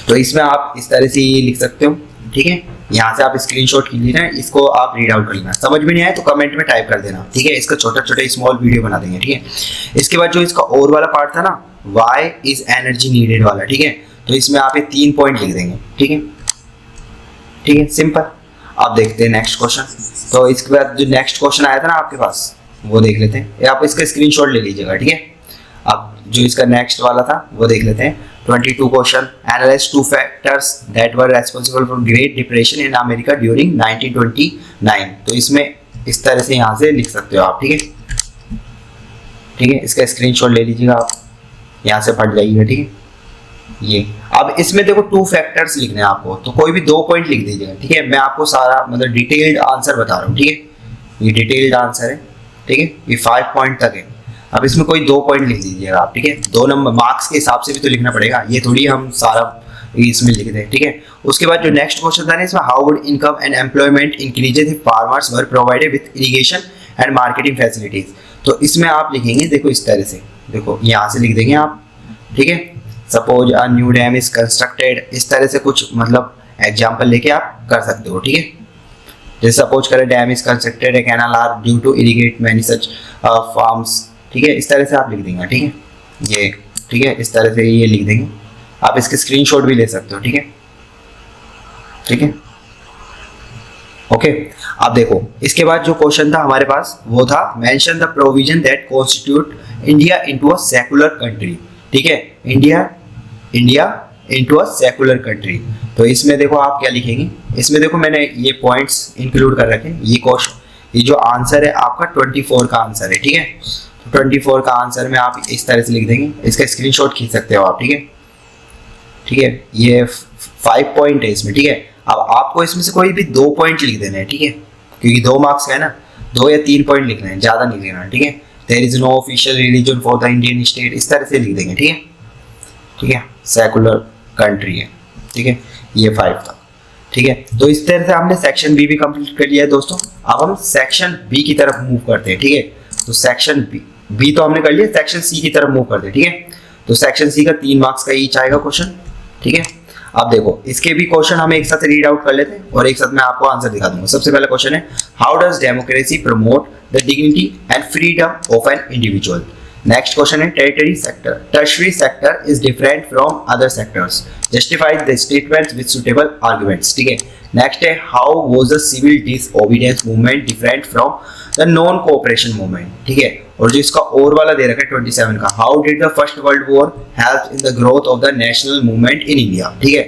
तो इसमें आप इस तरह से ये लिख सकते हो, ठीक है। यहाँ से आप स्क्रीनशॉट कीजिए ना, इसको आप रीड आउट कर लेना। समझ में नहीं आए तो कमेंट में टाइप कर देना, ठीक है। इसका छोटा छोटा स्मॉल वीडियो बना देंगे, ठीक है। इसके बाद जो इसका और वाला पार्ट था ना, व्हाई इज एनर्जी नीडेड वाला, ठीक है, तो इसमें आप ये 3 पॉइंट लिख देंगे, ठीक है, ठीक है, सिंपल। आप देखते हैं नेक्स्ट क्वेश्चन। तो इसके बाद जो नेक्स्ट क्वेश्चन आया था ना आपके पास, वो देख लेते हैं, ये आप इसका स्क्रीनशॉट ले लीजिएगा, ठीक है। अब जो इसका नेक्स्ट वाला था वो देख लेते हैं। 22 question, analyse 2 factors that were responsible for great depression in America during 1929। तो इसमें इस तरह से यहाँ से लिख सकते हो आप, ठीक है, ठीक है। इसका स्क्रीनशॉट ले लीजिएगा आप, यहाँ से पढ़ जाइएगा, ठीक है। ये अब इसमें देखो 2 फैक्टर्स लिखने हैं आपको, तो कोई भी 2 पॉइंट लिख दीजिएगा, ठीक है। मैं आपको सारा मतलब डिटेल्ड आंसर बता रहा हूँ, ठीक है, ये डिटेल्ड आंसर है, ठीक है, ये 5 पॉइंट तक है। अब इसमें कोई 2 पॉइंट लिख दीजिएगा आप, ठीक है। 2 नंबर मार्क्स के हिसाब से भी तो लिखना पड़ेगा, ये थोड़ी हम सारा इसमें लिख दें, ठीक है। उसके बाद जो नेक्स्ट क्वेश्चन था ना इसमें, how would income and employment increases if farmers were provided with irrigation and marketing facilities. तो इसमें आप लिखेंगे देखो इस तरह से, देखो यहाँ से लिख देंगे आप, ठीक है। Suppose a new dam is constructed, इस तरह से कुछ मतलब एग्जाम्पल लेके आप कर सकते हो, ठीक है। जैसे सपोज करें dam is constructed, a canal are due to irrigate many such farms, ठीक है, इस तरह से आप लिख देंगे, ठीक है, ये, ठीक है, इस तरह से ये लिख देंगे। आप इसके स्क्रीनशॉट भी ले सकते हो, ठीक है, ठीक है, ओके। अब देखो इसके बाद जो क्वेश्चन था हमारे पास वो था, mention the provision that constitute India into a secular country, ठीक है, India into a secular country. तो इसमें देखो आप क्या लिखेंगे, इसमें देखो मैंने ये पॉइंट्स इंक्लूड कर रखे हैं। ये क्वेश्चन, ये जो आंसर है आपका 24 का आंसर है, ठीक है। तो 24 का आंसर में आप इस तरह से लिख देंगे, इसका स्क्रीनशॉट खींच सकते हो आप, ठीक है, ठीक है। ये 5 पॉइंट है इसमें, ठीक है। अब आपको इसमें से कोई भी 2 पॉइंट लिख देना है, ठीक है, क्योंकि 2 मार्क्स का है ना, 2 या 3 पॉइंट लिखना है, ज्यादा नहीं लिखना है, ठीक है। There is no official religion for the Indian state, इस तरह से लिख देंगे, ठीक है, ठीक है। सेकुलर कंट्री है, ठीक है, ये 5 था, ठीक है। तो इस तरह से हमने सेक्शन बी भी कंप्लीट कर लिया है दोस्तों। अब हम सेक्शन बी की तरफ मूव करते हैं, ठीक है। तो सेक्शन बी तो हमने कर लिया, सेक्शन सी की तरफ मूव करते हैं, ठीक है। तो सेक्शन सी का 3 मार्क्स का ईच आएगा क्वेश्चन, ठीक है। अब देखो इसके भी क्वेश्चन हम एक साथ रीड आउट कर लेते हैं और एक साथ मैं आपको आंसर दिखा दूंगा। सबसे पहला क्वेश्चन है, how does democracy promote the dignity and freedom of an individual. Next question है, territory sector, tertiary sector is different from other sectors, justify the statements with suitable arguments, ठीक है। नेक्स्ट है, how was the civil disobedience movement different from the non cooperation movement, ठीक है। और जो इसका और वाला दे रखा है 27 का, how did the first world war help in the growth of the national movement in India, ठीक है।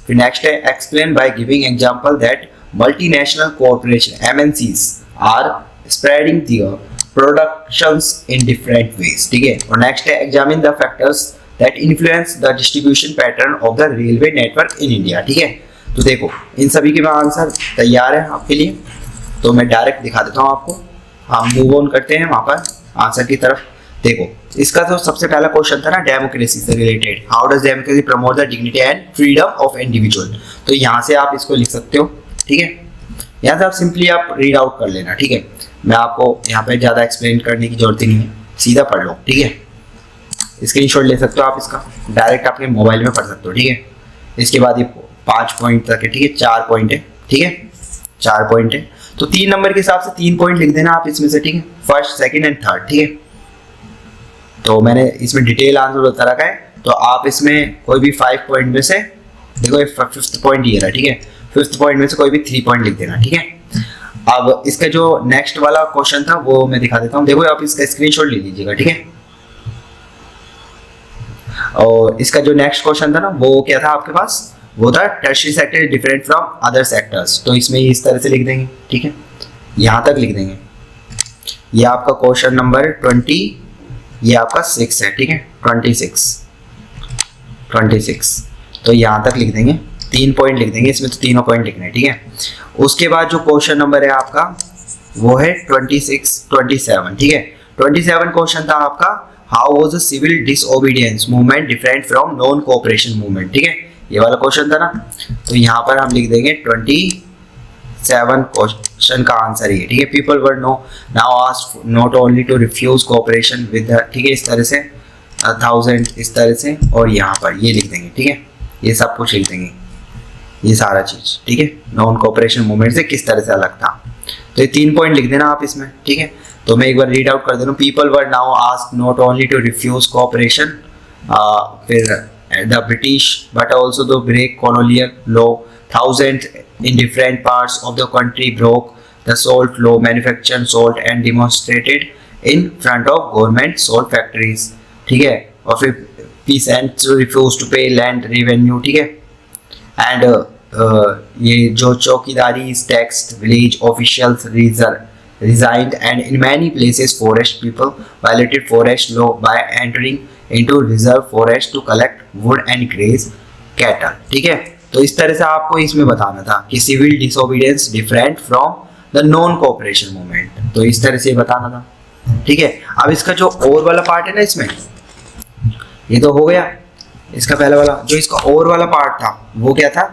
फिर नेक्स्ट है, explain by giving example that multinational corporation MNCs are spreading their productions in different ways, ठीक है। और next है, examine the factors that influence the distribution pattern of the railway network in India, ठीक है। तो देखो इन सभी के आंसर तैयार है आपके लिए, तो मैं डायरेक्ट दिखा देता हूँ आपको। हम मूव ऑन करते हैं वहां पर आंसर की तरफ। देखो इसका तो सबसे पहला क्वेश्चन था ना डेमोक्रेसी से related, how does democracy promote the dignity and freedom of individual. तो यहाँ से आप इसको लिख सकते हो, ठीक है। यहाँ से आप सिंपली आप रीड आउट कर लेना, ठीक है। मैं आपको यहाँ पे ज्यादा एक्सप्लेन करने की जरूरत ही नहीं है, सीधा पढ़ लो, ठीक है। स्क्रीनशॉट ले सकते हो आप इसका, डायरेक्ट अपने मोबाइल में पढ़ सकते हो, ठीक है। इसके बाद ये 5 पॉइंट तक है, ठीक है, 4 पॉइंट है, ठीक है, 4 पॉइंट है। तो 3 नंबर के हिसाब से 3 पॉइंट लिख देना आप इसमें से, ठीक है, फर्स्ट, सेकंड एंड थर्ड, ठीक है। तो मैंने इसमें डिटेल आंसर बता रखा है, तो आप इसमें कोई भी 5 पॉइंट में से, देखो ये 5th पॉइंट ये रहा, ठीक है, 5th पॉइंट में से कोई भी 3 पॉइंट लिख देना, ठीक है। अब इसका जो नेक्स्ट वाला क्वेश्चन था वो मैं दिखा देता हूँ, देखो आप इसका स्क्रीनशॉट ले लीजिएगा, ठीक है। और इसका जो नेक्स्ट क्वेश्चन था ना वो क्या था आपके पास, वो था tertiary sector different from other sectors. तो इसमें इस तरह से लिख देंगे, ठीक है, यहाँ तक लिख देंगे। ये आपका क्वेश्चन नंबर 20, ये आपका 6 है, ठीक है, 26। तो यहाँ तक लिख देंगे, 3 पॉइंट लिख देंगे इसमें, तो तीनों पॉइंट लिखने हैं, ठीक है। उसके बाद जो क्वेश्चन नंबर है आपका वो है 27, ठीक है। 27 क्वेश्चन था आपका, how was the civil disobedience movement different from non cooperation movement, ठीक है, ये वाला क्वेश्चन था ना। तो यहाँ पर हम लिख देंगे 27 क्वेश्चन का आंसर ये, ठीक है। People were now asked not only to refuse cooperation with, ठीक है, इस तरह से 1000 इस तरह से, और यहाँ पर ये लिख देंगे, ठीक है, ये सब कुछ लिख देंगे, ये सारा चीज, ठीक है, नॉन कोऑपरेशन मूवमेंट से किस तरह से अलग था। तो ये 3 पॉइंट लिख देना आप इसमें, ठीक है। तो मैं एक बार रीड आउट कर दे रहा हूँ, people were now asked not only to refuse cooperation फिर the British but also the break colonial law. Thousands in different parts of the country broke the salt law, manufactured salt and demonstrated in front of government salt factories, ठीक है। और फिर peasants refused to pay land revenue, ठीक है। and ये जो चौकीदारी taxed, village officials resigned, and in many places forest people violated forest law by entering into reserve forest to collect wood and graze cattle, ठीक है। तो इस तरह से आपको इसमें बताना था कि civil disobedience different from the non cooperation movement, तो इस तरह से बताना था, ठीक है। अब इसका जो और वाला पार्ट है ना, इसमें ये तो हो गया इसका पहला वाला, जो इसका और वाला पार्ट था वो क्या था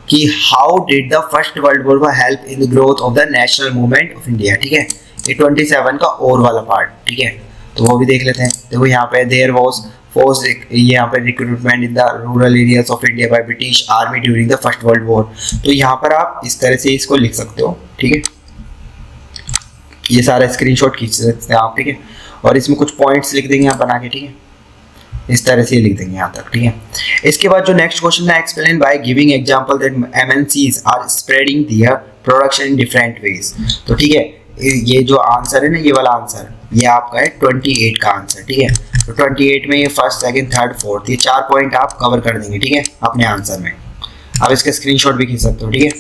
कि how did the first world war help in the growth of the national movement of India, ठीक है। ये 27 का और वाला पार्ट, ठीक है, तो वो भी देख लेते हैं। देखो यहाँ पे देयर वाज फोर्स, यहाँ पे recruitment in the rural areas of India by British army during the first world war. तो यहाँ पर आप इस तरह से इसको लिख सकते हो, ठीक है, ये सारा स्क्रीनशॉट खींच सकते हैं आप, ठीक है। और इसमें कुछ पॉइंट्स लिख देंगे आप बना के, ठीक है, इस तरह से लिख देंगे यहाँ तक, ठीक है। इसके बाद जो नेक्स्ट क्वेश्चन है, explain by giving example that MNCs are spreading their production in different ways. तो ठीक है, ये जो आंसर है ना, ये वाला आंसर ये आपका है 28 का आंसर, ठीक है। तो 28 में ये फर्स्ट, सेकंड, थर्ड, फोर्थ, ये 4 पॉइंट आप कवर कर देंगे, ठीक है, अपने आंसर में। अब इसका स्क्रीनशॉट भी खींच सकते हो, ठीक है।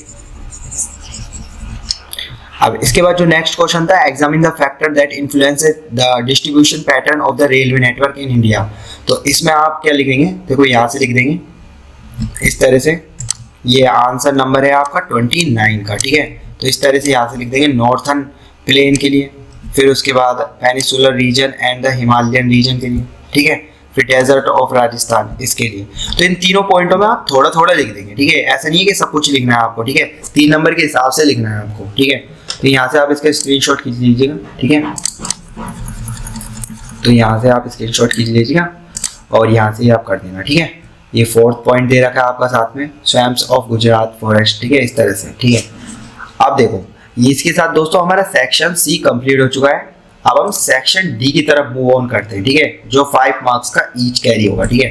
अब इसके बाद जो नेक्स्ट क्वेश्चन था, examine the factor that influences the distribution pattern of the railway network in India. तो इसमें आप क्या लिखेंगे, देखो यहाँ से लिख देंगे इस तरह से, ये आंसर नंबर है आपका 29 का, ठीक है। तो इस तरह से यहाँ से लिख देंगे नॉर्थन प्लेन के लिए, फिर उसके बाद peninsular region and the Himalayan region के लिए, ठीक है, फिर डेजर्ट ऑफ राजस्थान इसके लिए। तो इन तीनों पॉइंटों में आप थोड़ा थोड़ा लिख देंगे, ठीक है। ऐसा नहीं है कि सब कुछ लिखना है आपको, ठीक है, 3 नंबर के हिसाब से लिखना है आपको, ठीक है। तो यहाँ से आप इसका स्क्रीनशॉट खींच लीजिएगा, ठीक है। तो यहाँ से आप स्क्रीनशॉट खींच लीजिएगा और यहाँ से आप कर देना, ठीक है। ये 4th पॉइंट दे रखा है आपका साथ में, स्वैम्प्स ऑफ गुजरात फॉरेस्ट, ठीक है, इस तरह से, ठीक है। अब देखो ये इसके साथ दोस्तों हमारा सेक्शन सी कंप्लीट हो चुका है। अब हम सेक्शन डी की तरफ मूव ऑन करते हैं, ठीक है, जो 5 मार्क्स का ईच कैरी होगा, ठीक है।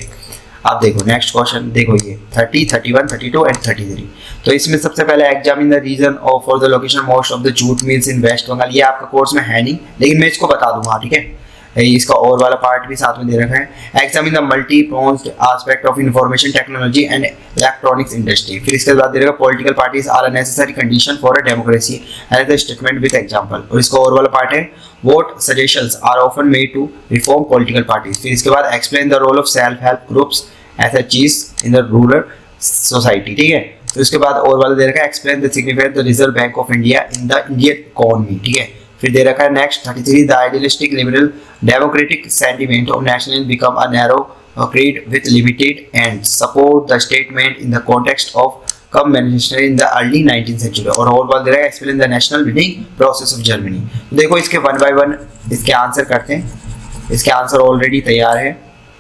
अब देखो नेक्स्ट क्वेश्चन, देखो ये 30, 31, 32 एंड 33। तो इसमें सबसे पहले examine the reason of for the location most of the jute mills in West Bengal. ये आपका कोर्स में है नहीं, लेकिन मैं इसको बता दूंगा, ठीक है। इसका और वाला पार्ट भी साथ में दे रखा है। Examine the multi pronged aspect of information technology and electronics industry. फिर इसके बाद दे रखा political parties are a necessary condition for a democracy as the statement with example. और इसका और वाला पार्ट है what suggestions are often made to reform political parties. फिर इसके बाद explain the role of self help groups एसएचजीज in the rural society, ठीक है। तो इसके बाद और वाला दे रखा है explain the significance the reserve bank of India in the Indian economy, ठीक है। फिर दे रखा है next 33 the idealistic liberal democratic sentiment of nationalism become a narrow creed with limited ends support the statement in the context of communist in the early 19th century। और बात दे रहा है explain the national winning process of Germany। देखो इसके 1 by 1 इसके answer करते हैं। इसके आंसर ऑलरेडी तैयार है,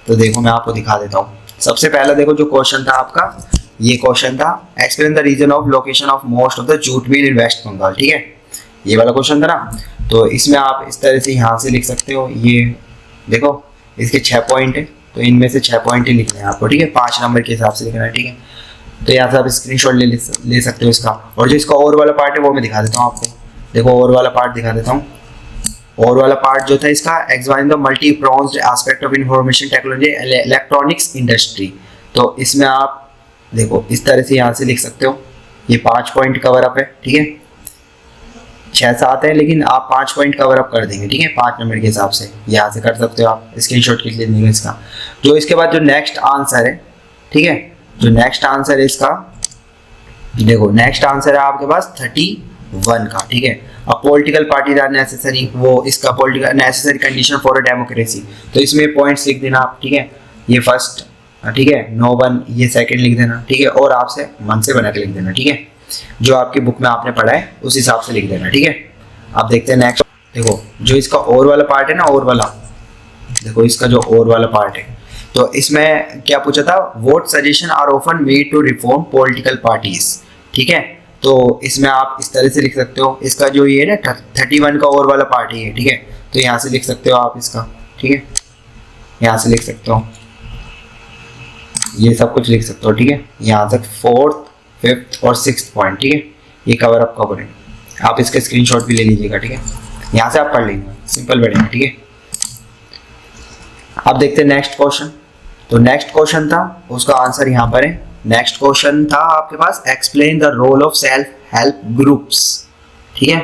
तो देखो मैं आपको दिखा देता हूँ। सबसे पहला देखो जो क्वेश्चन था आपका, ये क्वेश्चन था explain the reason of location of most of the jute mill in West Bengal, ठीक है, ये वाला क्वेश्चन था ना। तो इसमें आप इस तरह से यहाँ से लिख सकते हो, ये देखो इसके 6 पॉइंट है, तो इनमें से 6 पॉइंट ही लिखने हैं आपको, ठीक है, 5 नंबर के हिसाब से लिखना है, ठीक है। तो यहाँ से आप स्क्रीनशॉट ले सकते हो इसका। और जो इसका और वाला पार्ट है वो मैं दिखा देता हूँ आपको, देखो और वाला पार्ट दिखा देता हूँ। और वाला पार्ट जो था इसका examine the multi pronged aspect of information technology electronics industry. तो इसमें आप देखो इस तरह से यहाँ से लिख सकते हो, ये 5 पॉइंट कवर अप है, ठीक है, 6-7 है, लेकिन आप 5 पॉइंट कवर अप कर देंगे, ठीक है, 5 नंबर के हिसाब से यहाँ से कर सकते हो आप। स्क्रीनशॉट खींच लीजिएगा इसका। जो इसके बाद जो नेक्स्ट आंसर है, ठीक है, जो नेक्स्ट आंसर है इसका, देखो नेक्स्ट आंसर है आपके पास 31 का, ठीक है। अब पॉलिटिकल पार्टी आर नेसेसरी, वो इसका political necessary condition for a democracy. तो इसमें पॉइंट्स लिख देना आप, ठीक है, ये फर्स्ट, ठीक है, नो 1, ये सेकंड लिख देना, ठीक है, और आपसे मन से बना के लिख देना, ठीक है, जो आपकी बुक में आपने पढ़ा है उस हिसाब से लिख देना, ठीक है। अब देखते हैं नेक्स्ट। देखो जो इसका और वाला पार्ट है ना, और वाला देखो इसका जो और वाला पार्ट है, तो इसमें क्या पूछा था, what suggestion are often made to reform political parties, ठीक है। तो इसमें आप इस तरह से लिख सकते हो, इसका जो ये है ना 31 का और वाला पार्ट ही है, ठीक है। तो यहाँ से लिख सकते हो आप इसका, ठीक है, यहाँ से लिख सकते हो, ये सब कुछ लिख सकते हो, ठीक है, यहाँ तक 4th, 5th और 6th पॉइंट, ठीक है, ये कवर अप कवर है। आप इसका स्क्रीनशॉट भी ले लीजिएगा, ठीक है, यहाँ से आप पढ़ लेंगे, सिंपल बढ़ेगा, ठीक है। अब देखते हैं नेक्स्ट क्वेश्चन। तो नेक्स्ट क्वेश्चन था, उसका आंसर यहाँ पर है। नेक्स्ट क्वेश्चन था आपके पास explain the role of self help groups, ठीक है,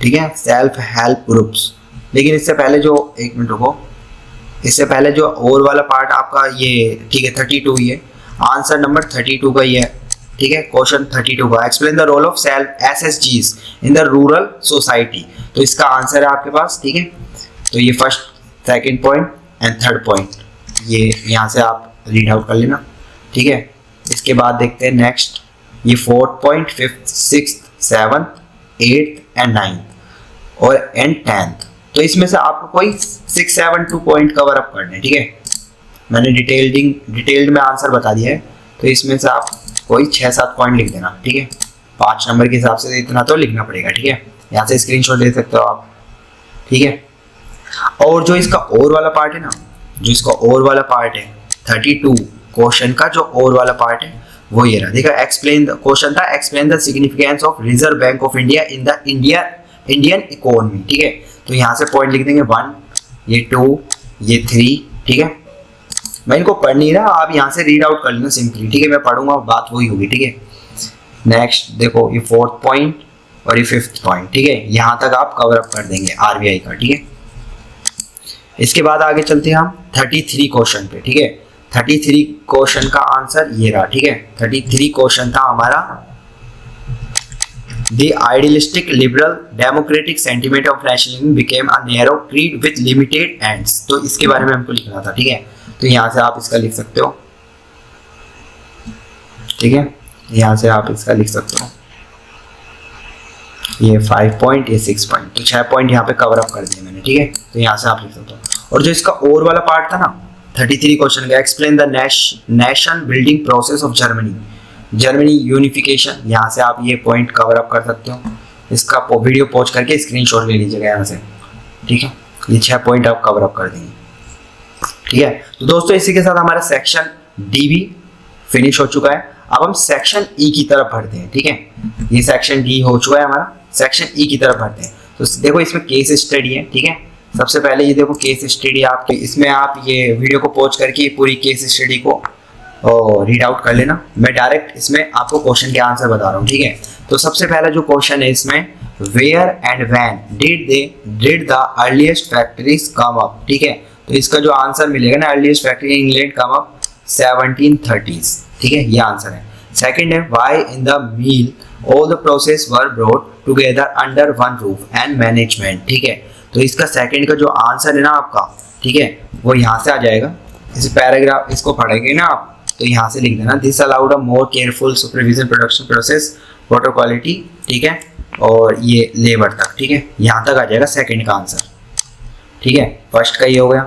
ठीक है, सेल्फ हेल्प ग्रुप्स। लेकिन इससे पहले जो, एक मिनट रुको, इससे पहले जो और वाला पार्ट आपका ये, ठीक है, 32 ये आंसर नंबर 32 का ये है, ठीक है, क्वेश्चन 32 का explain the role of self एसएचजीज इन द रूरल सोसाइटी। तो इसका आंसर है आपके पास, ठीक है। तो ये first, second point and third point, ये यहाँ से आप रीड आउट कर लेना, ठीक है। इसके बाद देखते हैं नेक्स्ट, ये 4th point, 5th, 6th, 7th, 8th and 9th और एंड 10th। तो इसमें से आपको कोई 6, 7, 2 पॉइंट कवर अप करने, ठीक है। मैंने डिटेल्ड में आंसर बता दिया है, तो इसमें से आप कोई 6-7 पॉइंट लिख देना, ठीक है, 5 नंबर के हिसाब से इतना तो लिखना पड़ेगा, ठीक है। यहाँ से स्क्रीनशॉट ले सकते हो आप, ठीक है। और जो इसका और वाला पार्ट है ना, जो इसका और वाला पार्ट है 32 क्वेश्चन का जो और वाला पार्ट है वो ये रहा, देखा, एक्सप्लेन द क्वेश्चन था explain the significance of reserve bank of India in the India Indian economy, ठीक है। तो यहाँ से पॉइंट लिख देंगे 1, ये 2, ये 3, ठीक है। मैं इनको पढ़ नहीं रहा, आप यहाँ से रीड आउट कर लेना सिंपली, ठीक है। मैं पढ़ूंगा, बात वही होगी, ठीक है। नेक्स्ट देखो, ये 4th पॉइंट और ये 5th पॉइंट, ठीक है। यहाँ तक आप कवर अप कर देंगे आरबीआई का, ठीक है। इसके बाद आगे चलते हैं हम 33 क्वेश्चन पे, ठीक है। 33 क्वेश्चन का आंसर ये रहा, ठीक है। 33 क्वेश्चन था हमारा, The idealistic liberal democratic sentiment of nationalism became a narrow creed with limited ends। तो इसके बारे में हमको लिखना था, ठीक है। तो यहाँ से आप इसका लिख सकते हो, ठीक है। यहाँ से आप इसका लिख सकते हो, ये 5 पॉइंट, ये 6 पॉइंट, तो 6 पॉइंट यहाँ पे कवर अप कर दिए मैंने, ठीक है। तो यहाँ से आप लिख सकते हो। और जो इसका और वाला पार्ट था ना 33 क्वेश्चन का, explain the nation building process of Germany unification, यहाँ से आप ये पॉइंट कवर अप कर सकते हो। इसका वीडियो पॉज करके स्क्रीनशॉट ले लीजिएगा यहाँ से, ठीक है। ये 6 पॉइंट आप कवर अप कर देंगे, ठीक है। तो दोस्तों इसी के साथ हमारा सेक्शन डी भी फिनिश हो चुका है। अब हम सेक्शन ई की तरफ बढ़ते हैं, ठीक है। ये सेक्शन डी हो चुका है हमारा, सेक्शन ई की तरफ बढ़ते हैं। तो देखो इसमें केस स्टडी है, ठीक है। सबसे पहले ये देखो केस स्टडी, आपके इसमें आप ये वीडियो को पॉज करके पूरी केस स्टडी को रीड आउट कर लेना। मैं डायरेक्ट इसमें आपको क्वेश्चन के आंसर बता रहा हूँ, ठीक है। तो सबसे पहला जो क्वेश्चन है इसमें, where and when did the earliest factories come up, ठीक है। तो इसका जो आंसर मिलेगा ना, earliest factory in England come up 1730s, ठीक है। ये आंसर है। सेकंड है, why in the mill all the process were brought together under one roof and management, ठीक है। तो इसका सेकंड का जो आंसर है ना आपका, ठीक है, वो यहाँ से आ जाएगा। इस पैराग्राफ इसको पढ़ेंगे ना आप, तो यहाँ से लिख देना, this allowed a more careful supervision production process water quality, ठीक है। और ये लेबर तक, ठीक है। यहाँ तक आ जाएगा सेकंड का आंसर, ठीक है। फर्स्ट का ये हो गया।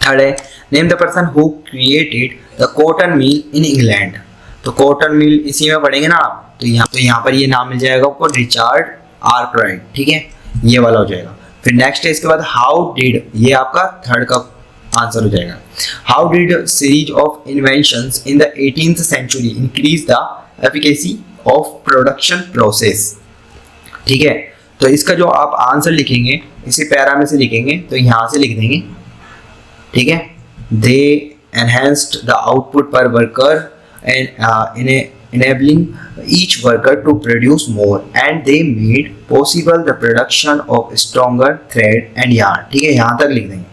थर्ड है, name the person who created the cotton mill in England. तो कॉटन मिल इसी में पढ़ेंगे ना आप, तो यहाँ पर ये नाम मिल जाएगा आपको, रिचार्ड आर्कराइट, ठीक है। ये वाला हो जाएगा। फिर नेक्स्ट है इसके बाद, हाउ डिड, ये आपका थर्ड का आंसर हो जाएगा। How did series of inventions in the 18th century increase the efficacy of production process, ठीक है। तो इसका जो आप आंसर लिखेंगे इसी पैरा में से लिखेंगे, तो यहाँ से लिख देंगे, ठीक है। दे एनहेंस्ड द आउटपुट पर worker and enabling each worker to produce more and they made possible the production of stronger thread and yarn, ठीक है। यहाँ तक लिख देंगे,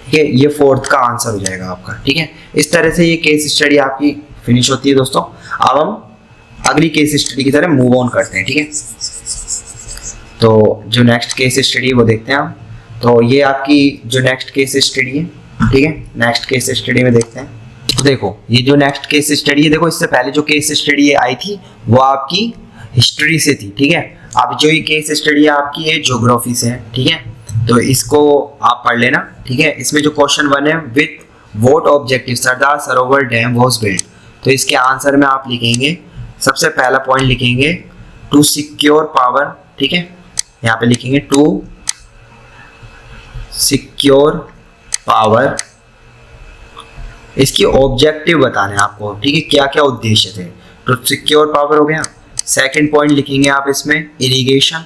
ठीक है। ये फोर्थ का आंसर हो जाएगा आपका, ठीक है। इस तरह से ये केस स्टडी आपकी फिनिश होती है दोस्तों। अब हम अगली केस स्टडी की तरह मूव ऑन करते हैं, ठीक है। तो जो नेक्स्ट केस स्टडी है वो देखते हैं हम। तो ये आपकी जो नेक्स्ट केस स्टडी है, ठीक है। नेक्स्ट केस स्टडी में देखते हैं। तो देखो ये जो नेक्स्ट केस स्टडी है, देखो इससे पहले जो केस स्टडी आई थी वो आपकी हिस्ट्री से थी, ठीक है। अब जो ये केस स्टडी है आपकी है ज्योग्राफी से है, ठीक है। तो इसको आप पढ़ लेना, ठीक है। इसमें जो क्वेश्चन 1 है, with what objective Sardar Sarovar dam was built. तो इसके आंसर में आप लिखेंगे, सबसे पहला पॉइंट लिखेंगे टू सिक्योर पावर, ठीक है। यहाँ पे लिखेंगे टू सिक्योर पावर। इसकी ऑब्जेक्टिव बताने हैं आपको, ठीक है, क्या क्या उद्देश्य थे। तो सिक्योर पावर हो गया। सेकंड पॉइंट लिखेंगे आप इसमें इरिगेशन,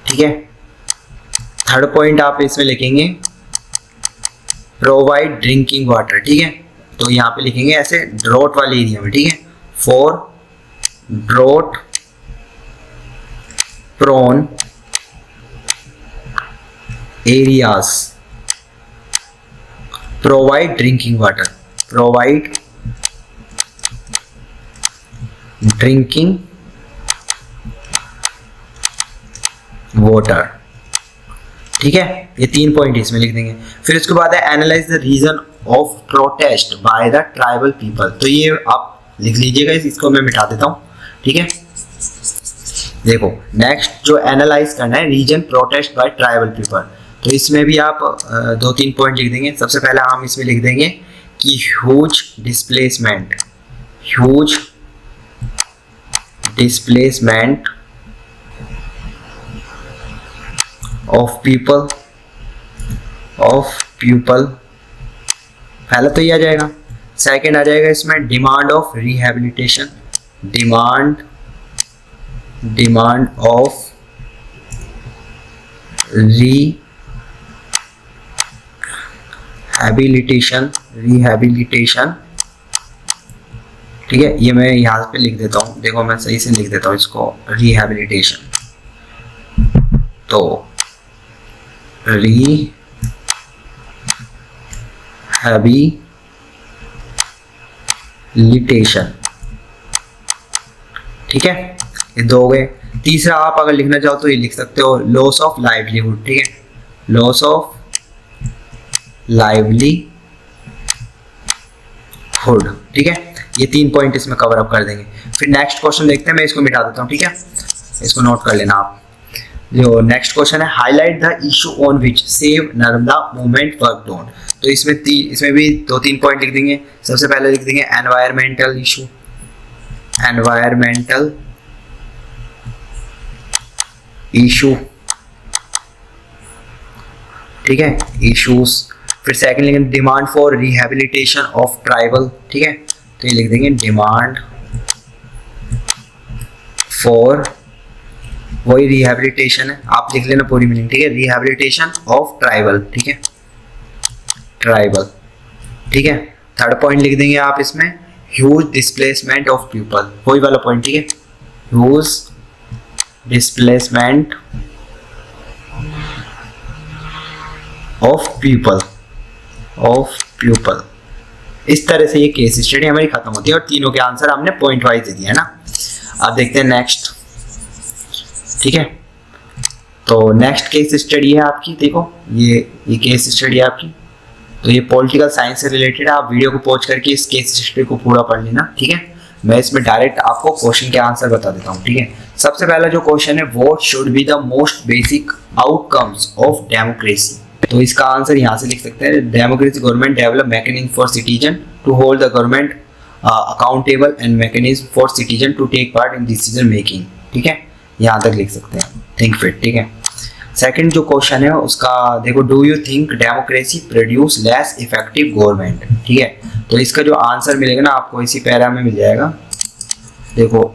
ठीक है। थर्ड पॉइंट आप इसमें लिखेंगे प्रोवाइड ड्रिंकिंग वाटर, ठीक है। तो यहाँ पे लिखेंगे ऐसे ड्रॉट वाले एरिया में, ठीक है, for drought prone areas provide drinking water, provide drinking water, ठीक है। ये 3 पॉइंट इसमें लिख देंगे। फिर उसके बाद है analyse the reason of protest by the tribal people. तो ये आप लिख लीजिएगा, इसको मैं मिटा देता हूँ, ठीक है। देखो नेक्स्ट जो एनालाइज करना है, reason protest by tribal people. तो इसमें भी आप 2-3 पॉइंट लिख देंगे। सबसे पहले हम इसमें लिख देंगे कि ह्यूज डिस्प्लेसमेंट ऑफ पीपल पहला तो ये आ जाएगा। सेकंड आ जाएगा इसमें demand of rehabilitation, demand of rehabilitation, ठीक है। ये मैं यहाँ पे लिख देता हूँ, देखो मैं सही से लिख देता हूँ इसको, रिहैबिलिटेशन। तो रिहैबिलिटेशन, ठीक है। ये दो हो गए। तीसरा आप अगर लिखना चाहो तो ये लिख सकते हो लॉस ऑफ लाइवलीहुड, ठीक है, लॉस ऑफ लाइवलीहुड, ठीक है। ये 3 पॉइंट इसमें कवर अप कर देंगे। फिर नेक्स्ट क्वेश्चन देखते हैं, मैं इसको मिटा देता हूँ, ठीक है, इसको नोट कर लेना आप। जो नेक्स्ट क्वेश्चन है, highlight the issue on which save Narmada movement worked on. तो इसमें भी 2-3 पॉइंट लिख देंगे। सबसे पहले लिख देंगे एनवायरमेंटल इशू, ठीक है, इश्यूज। फिर सेकंड लिखेंगे demand for rehabilitation of tribal, ठीक है, तो ये लिख देंगे डिमांड फॉर, वही रिहैबिलिटेशन है, आप लिख लेना पूरी मीनिंग, ठीक है, रिहैबिलिटेशन ऑफ ट्राइबल, ठीक है, ट्राइबल, ठीक है। थर्ड पॉइंट लिख देंगे आप इसमें ह्यूज डिस्प्लेसमेंट ऑफ पीपल, वही वाला पॉइंट, ठीक है, ह्यूज डिस्प्लेसमेंट ऑफ पीपल। इस तरह से ये केस स्टडी हमारी खत्म होती है और तीनों के आंसर हमने पॉइंट वाइज दे दिया है ना। अब देखते हैं नेक्स्ट, ठीक है। तो नेक्स्ट केस स्टडी है आपकी, देखो ये केस स्टडी है आपकी, तो ये पॉलिटिकल साइंस से रिलेटेड है। आप वीडियो को पॉज करके इस केस स्टडी को पूरा पढ़ लेना, ठीक है। मैं इसमें डायरेक्ट आपको क्वेश्चन के आंसर बता देता हूँ, ठीक है। सबसे पहला जो क्वेश्चन है, what should be the most basic outcomes of democracy. तो इसका आंसर यहाँ से लिख सकते हैं, democracy government develop mechanism for citizen to hold the government accountable and mechanism for citizen to take part in decision making, ठीक है, यहाँ तक लिख सकते हैं, थिंक फिट, ठीक है। सेकंड जो क्वेश्चन है उसका देखो, do you think democracy produce less effective government, ठीक है। तो इसका जो आंसर मिलेगा ना आपको इसी पैरा में मिल जाएगा, देखो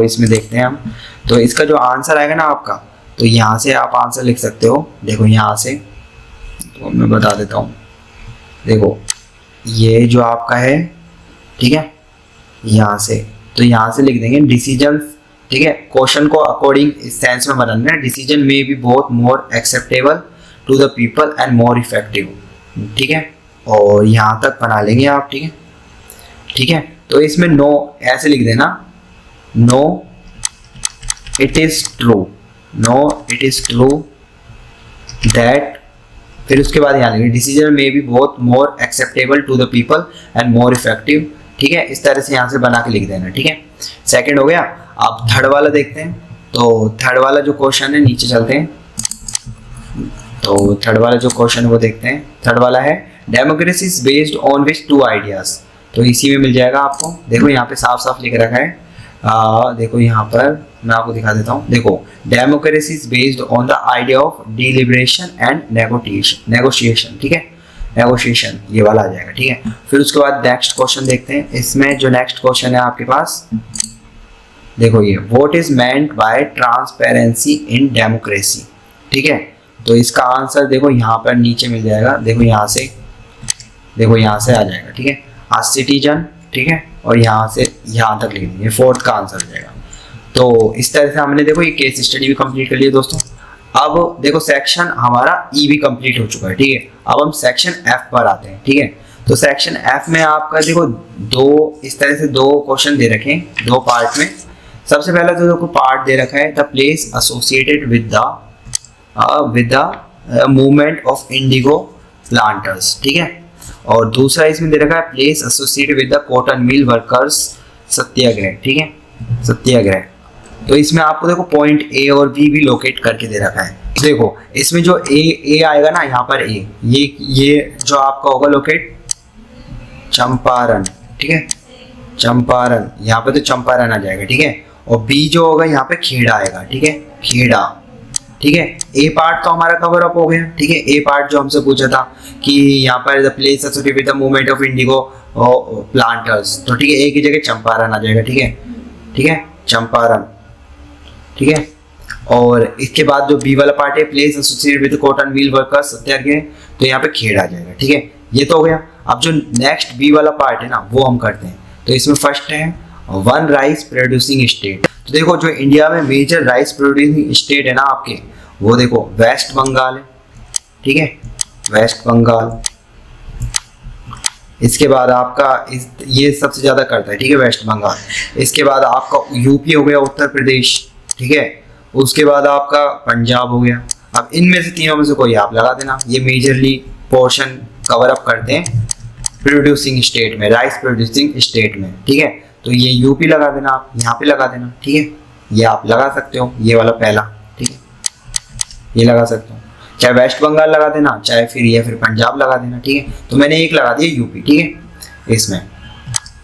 इसमें देखते हैं हम। तो इसका जो आंसर आएगा ना आपका, तो यहाँ से आप आंसर लिख सकते हो, देखो यहाँ से, तो मैं बता देता हूँ, देखो ये जो आपका है, ठीक है, यहाँ से, तो यहाँ से लिख देंगे डिसीजन, ठीक है। क्वेश्चन को अकॉर्डिंग इस सेंस में बनाना है, डिसीजन में be both more acceptable to the people and more effective, ठीक है, और यहाँ तक बना लेंगे आप, ठीक है, ठीक है। तो इसमें नो ऐसे लिख देना, no it is true that, फिर उसके बाद यहाँ लिखेंगे डिसीजन में be both more acceptable to the people and more effective, ठीक है। इस तरह से यहाँ से बना के लिख देना, ठीक है। सेकंड हो गया। अब थर्ड वाला देखते हैं। तो थर्ड वाला जो क्वेश्चन है, नीचे चलते हैं, तो थर्ड वाला जो क्वेश्चन है वो देखते हैं। थर्ड वाला है democracy is based on which two ideas, तो इसी में मिल जाएगा आपको, देखो यहाँ पे साफ साफ लिख रखा है, देखो यहाँ पर मैं आपको दिखा देता हूँ, देखो democracy is based on the idea of deliberation and negotiation, ठीक है, नेगोशिएशन ये वाला आ जाएगा, ठीक है। फिर उसके बाद नेक्स्ट क्वेश्चन देखते हैं। इसमें जो नेक्स्ट क्वेश्चन है आपके पास, देखो ये what is meant by transparency in democracy, ठीक है। तो इसका आंसर देखो यहाँ पर नीचे मिल जाएगा, देखो यहाँ से आ जाएगा, ठीक है, आज सिटीजन, ठीक है, और यहाँ से यहाँ तक लिख देंगे, फोर्थ का आंसर हो जाएगा। तो इस तरह से हमने देखो ये केस स्टडी भी कंप्लीट कर लिया दोस्तों। अब देखो सेक्शन हमारा ई भी कंप्लीट हो चुका है, ठीक है। अब हम सेक्शन एफ पर आते हैं, ठीक है। तो सेक्शन एफ में आपका देखो इस तरह से दो क्वेश्चन दे रखे हैं, दो पार्ट में। सबसे पहला तो देखो पार्ट दे रखा है the place associated with the movement of indigo planters, ठीक है। और दूसरा इसमें दे रखा है place associated with the cotton mill workers satyagraha, ठीक है, सत्याग्रह। तो इसमें आपको देखो पॉइंट ए और बी भी लोकेट करके दे रखा है। देखो इसमें जो ए आएगा ना, यहाँ पर ए, ये जो आपका होगा लोकेट चंपारण, ठीक है, चंपारण, यहाँ पे तो चंपारण आ जाएगा, ठीक है। और बी जो होगा यहाँ पे खेड़ा आएगा, ठीक है, खेड़ा, ठीक है। ए पार्ट तो हमारा कवर अप हो गया, ठीक है। ए पार्ट जो हमसे पूछा था कि यहाँ पर the place associated with the movement of indigo planters, तो ठीक है एक ही जगह चंपारण आ जाएगा, ठीक है, ठीक है, चंपारण, ठीक है। और इसके बाद जो बी वाला पार्ट है, place associated with cotton mill workers satyagraha, तो यहाँ पे खेड़ आ जाएगा, ठीक है, ये तो हो गया। अब जो नेक्स्ट बी वाला पार्ट है ना वो हम करते हैं। तो इसमें फर्स्ट है वन राइस प्रोड्यूसिंग स्टेट। तो देखो जो इंडिया में मेजर राइस प्रोड्यूसिंग स्टेट है ना आपके, वो देखो वेस्ट बंगाल है, ठीक है, वेस्ट बंगाल। इसके बाद आपका ये सबसे ज्यादा करता है, ठीक है, वेस्ट बंगाल। इसके बाद आपका यूपी हो गया, उत्तर प्रदेश, ठीक है, उसके बाद आपका पंजाब हो गया। अब इनमें से तीनों में से कोई आप लगा देना, ये मेजरली पोर्शन कवर अप करते हैं प्रोड्यूसिंग स्टेट में, राइस प्रोड्यूसिंग स्टेट में, ठीक है। तो ये यूपी लगा देना, आप यहाँ पे लगा देना, ठीक है, ये आप लगा सकते हो, ये वाला पहला, ठीक है, ये लगा सकते हो, चाहे वेस्ट बंगाल लगा देना, चाहे फिर या फिर पंजाब लगा देना, ठीक है। तो मैंने एक लगा दिया यूपी, ठीक है, इसमें।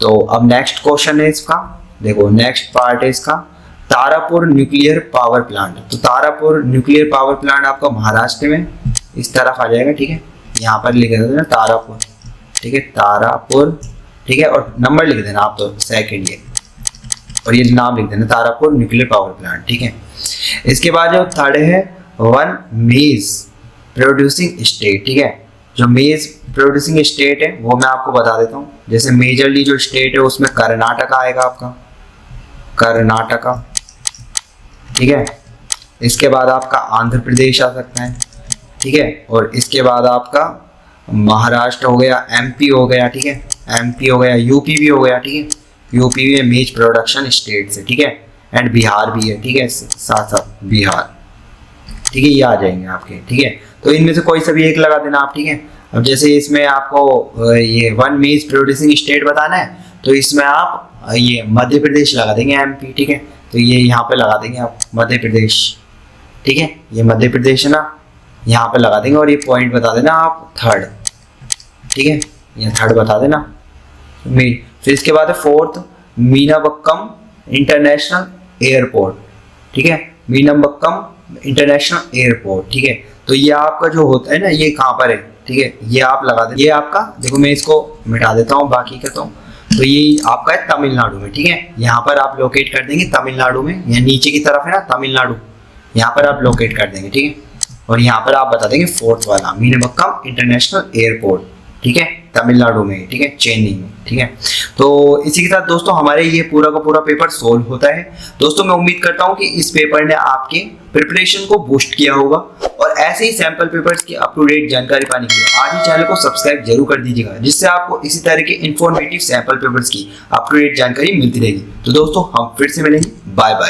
तो अब नेक्स्ट क्वेश्चन है इसका, देखो नेक्स्ट पार्ट है इसका तारापुर न्यूक्लियर पावर प्लांट। तो तारापुर न्यूक्लियर पावर प्लांट आपका महाराष्ट्र में इस तरफ आ जाएगा, ठीक है, यहाँ पर लिख देना तारापुर, ठीक है, तारापुर, ठीक है, और नंबर लिख देना आप तो सेकंड ये, और ये नाम लिख देना तारापुर न्यूक्लियर पावर प्लांट, ठीक है। इसके बाद जो थर्ड है वन मेज प्रोड्यूसिंग स्टेट, ठीक है, जो मेज प्रोड्यूसिंग स्टेट है वो मैं आपको बता देता हूँ। जैसे मेजरली जो स्टेट है उसमें कर्नाटका आएगा आपका, कर्नाटका, ठीक है। इसके बाद आपका आंध्र प्रदेश आ सकता है, ठीक है, और इसके बाद आपका महाराष्ट्र हो गया, एमपी हो गया, ठीक है, एमपी हो गया, यूपी भी हो गया, ठीक है, यूपी भी है मेज प्रोडक्शन स्टेट से, ठीक है, एंड बिहार भी है, ठीक है, साथ साथ बिहार, ठीक है, ये आ जाएंगे आपके, ठीक है। तो इनमें से कोई सा भी एक लगा देना आप, ठीक है। अब जैसे इसमें आपको ये वन मेज प्रोड्यूसिंग स्टेट बताना है, तो इसमें आप ये मध्य प्रदेश लगा देंगे, एमपी, ठीक है, तो ये यहाँ पे लगा देंगे आप मध्य प्रदेश, ठीक है, ये मध्य प्रदेश है ना, यहाँ पे लगा देंगे, और ये पॉइंट बता देना आप थर्ड, ठीक है, ये थर्ड बता देना। फिर इसके बाद है फोर्थ मीनाबक्कम इंटरनेशनल एयरपोर्ट, ठीक है, मीनाबक्कम इंटरनेशनल एयरपोर्ट, ठीक है। तो ये आपका जो होता है ना, ये कहाँ पर है, ठीक है, ये आप लगा दें, ये आपका देखो मैं इसको मिटा देता हूँ बाकी का, तो ये आपका है तमिलनाडु में, ठीक है, यहाँ पर आप लोकेट कर देंगे तमिलनाडु में, यहाँ नीचे की तरफ है ना तमिलनाडु, यहाँ पर आप लोकेट कर देंगे, ठीक है, और यहाँ पर आप बता देंगे फोर्थ वाला मीनाबक्कम इंटरनेशनल एयरपोर्ट, ठीक है, तमिलनाडु में, ठीक है, चेन्नई में, ठीक है। तो इसी के साथ दोस्तों हमारे ये पूरा का पूरा पेपर सोल्व होता है। दोस्तों मैं उम्मीद करता हूँ कि इस पेपर ने आपके प्रिपरेशन को बूस्ट किया होगा, और ऐसे ही सैंपल पेपर्स की अप टू डेट जानकारी पाने के लिए आज ही चैनल को सब्सक्राइब जरूर कर दीजिएगा, जिससे आपको इसी तरह के इंफॉर्मेटिव सैंपल पेपर्स की अप टू डेट जानकारी मिलती रहेगी। तो दोस्तों हम फिर से मिलेंगे, बाय बाय।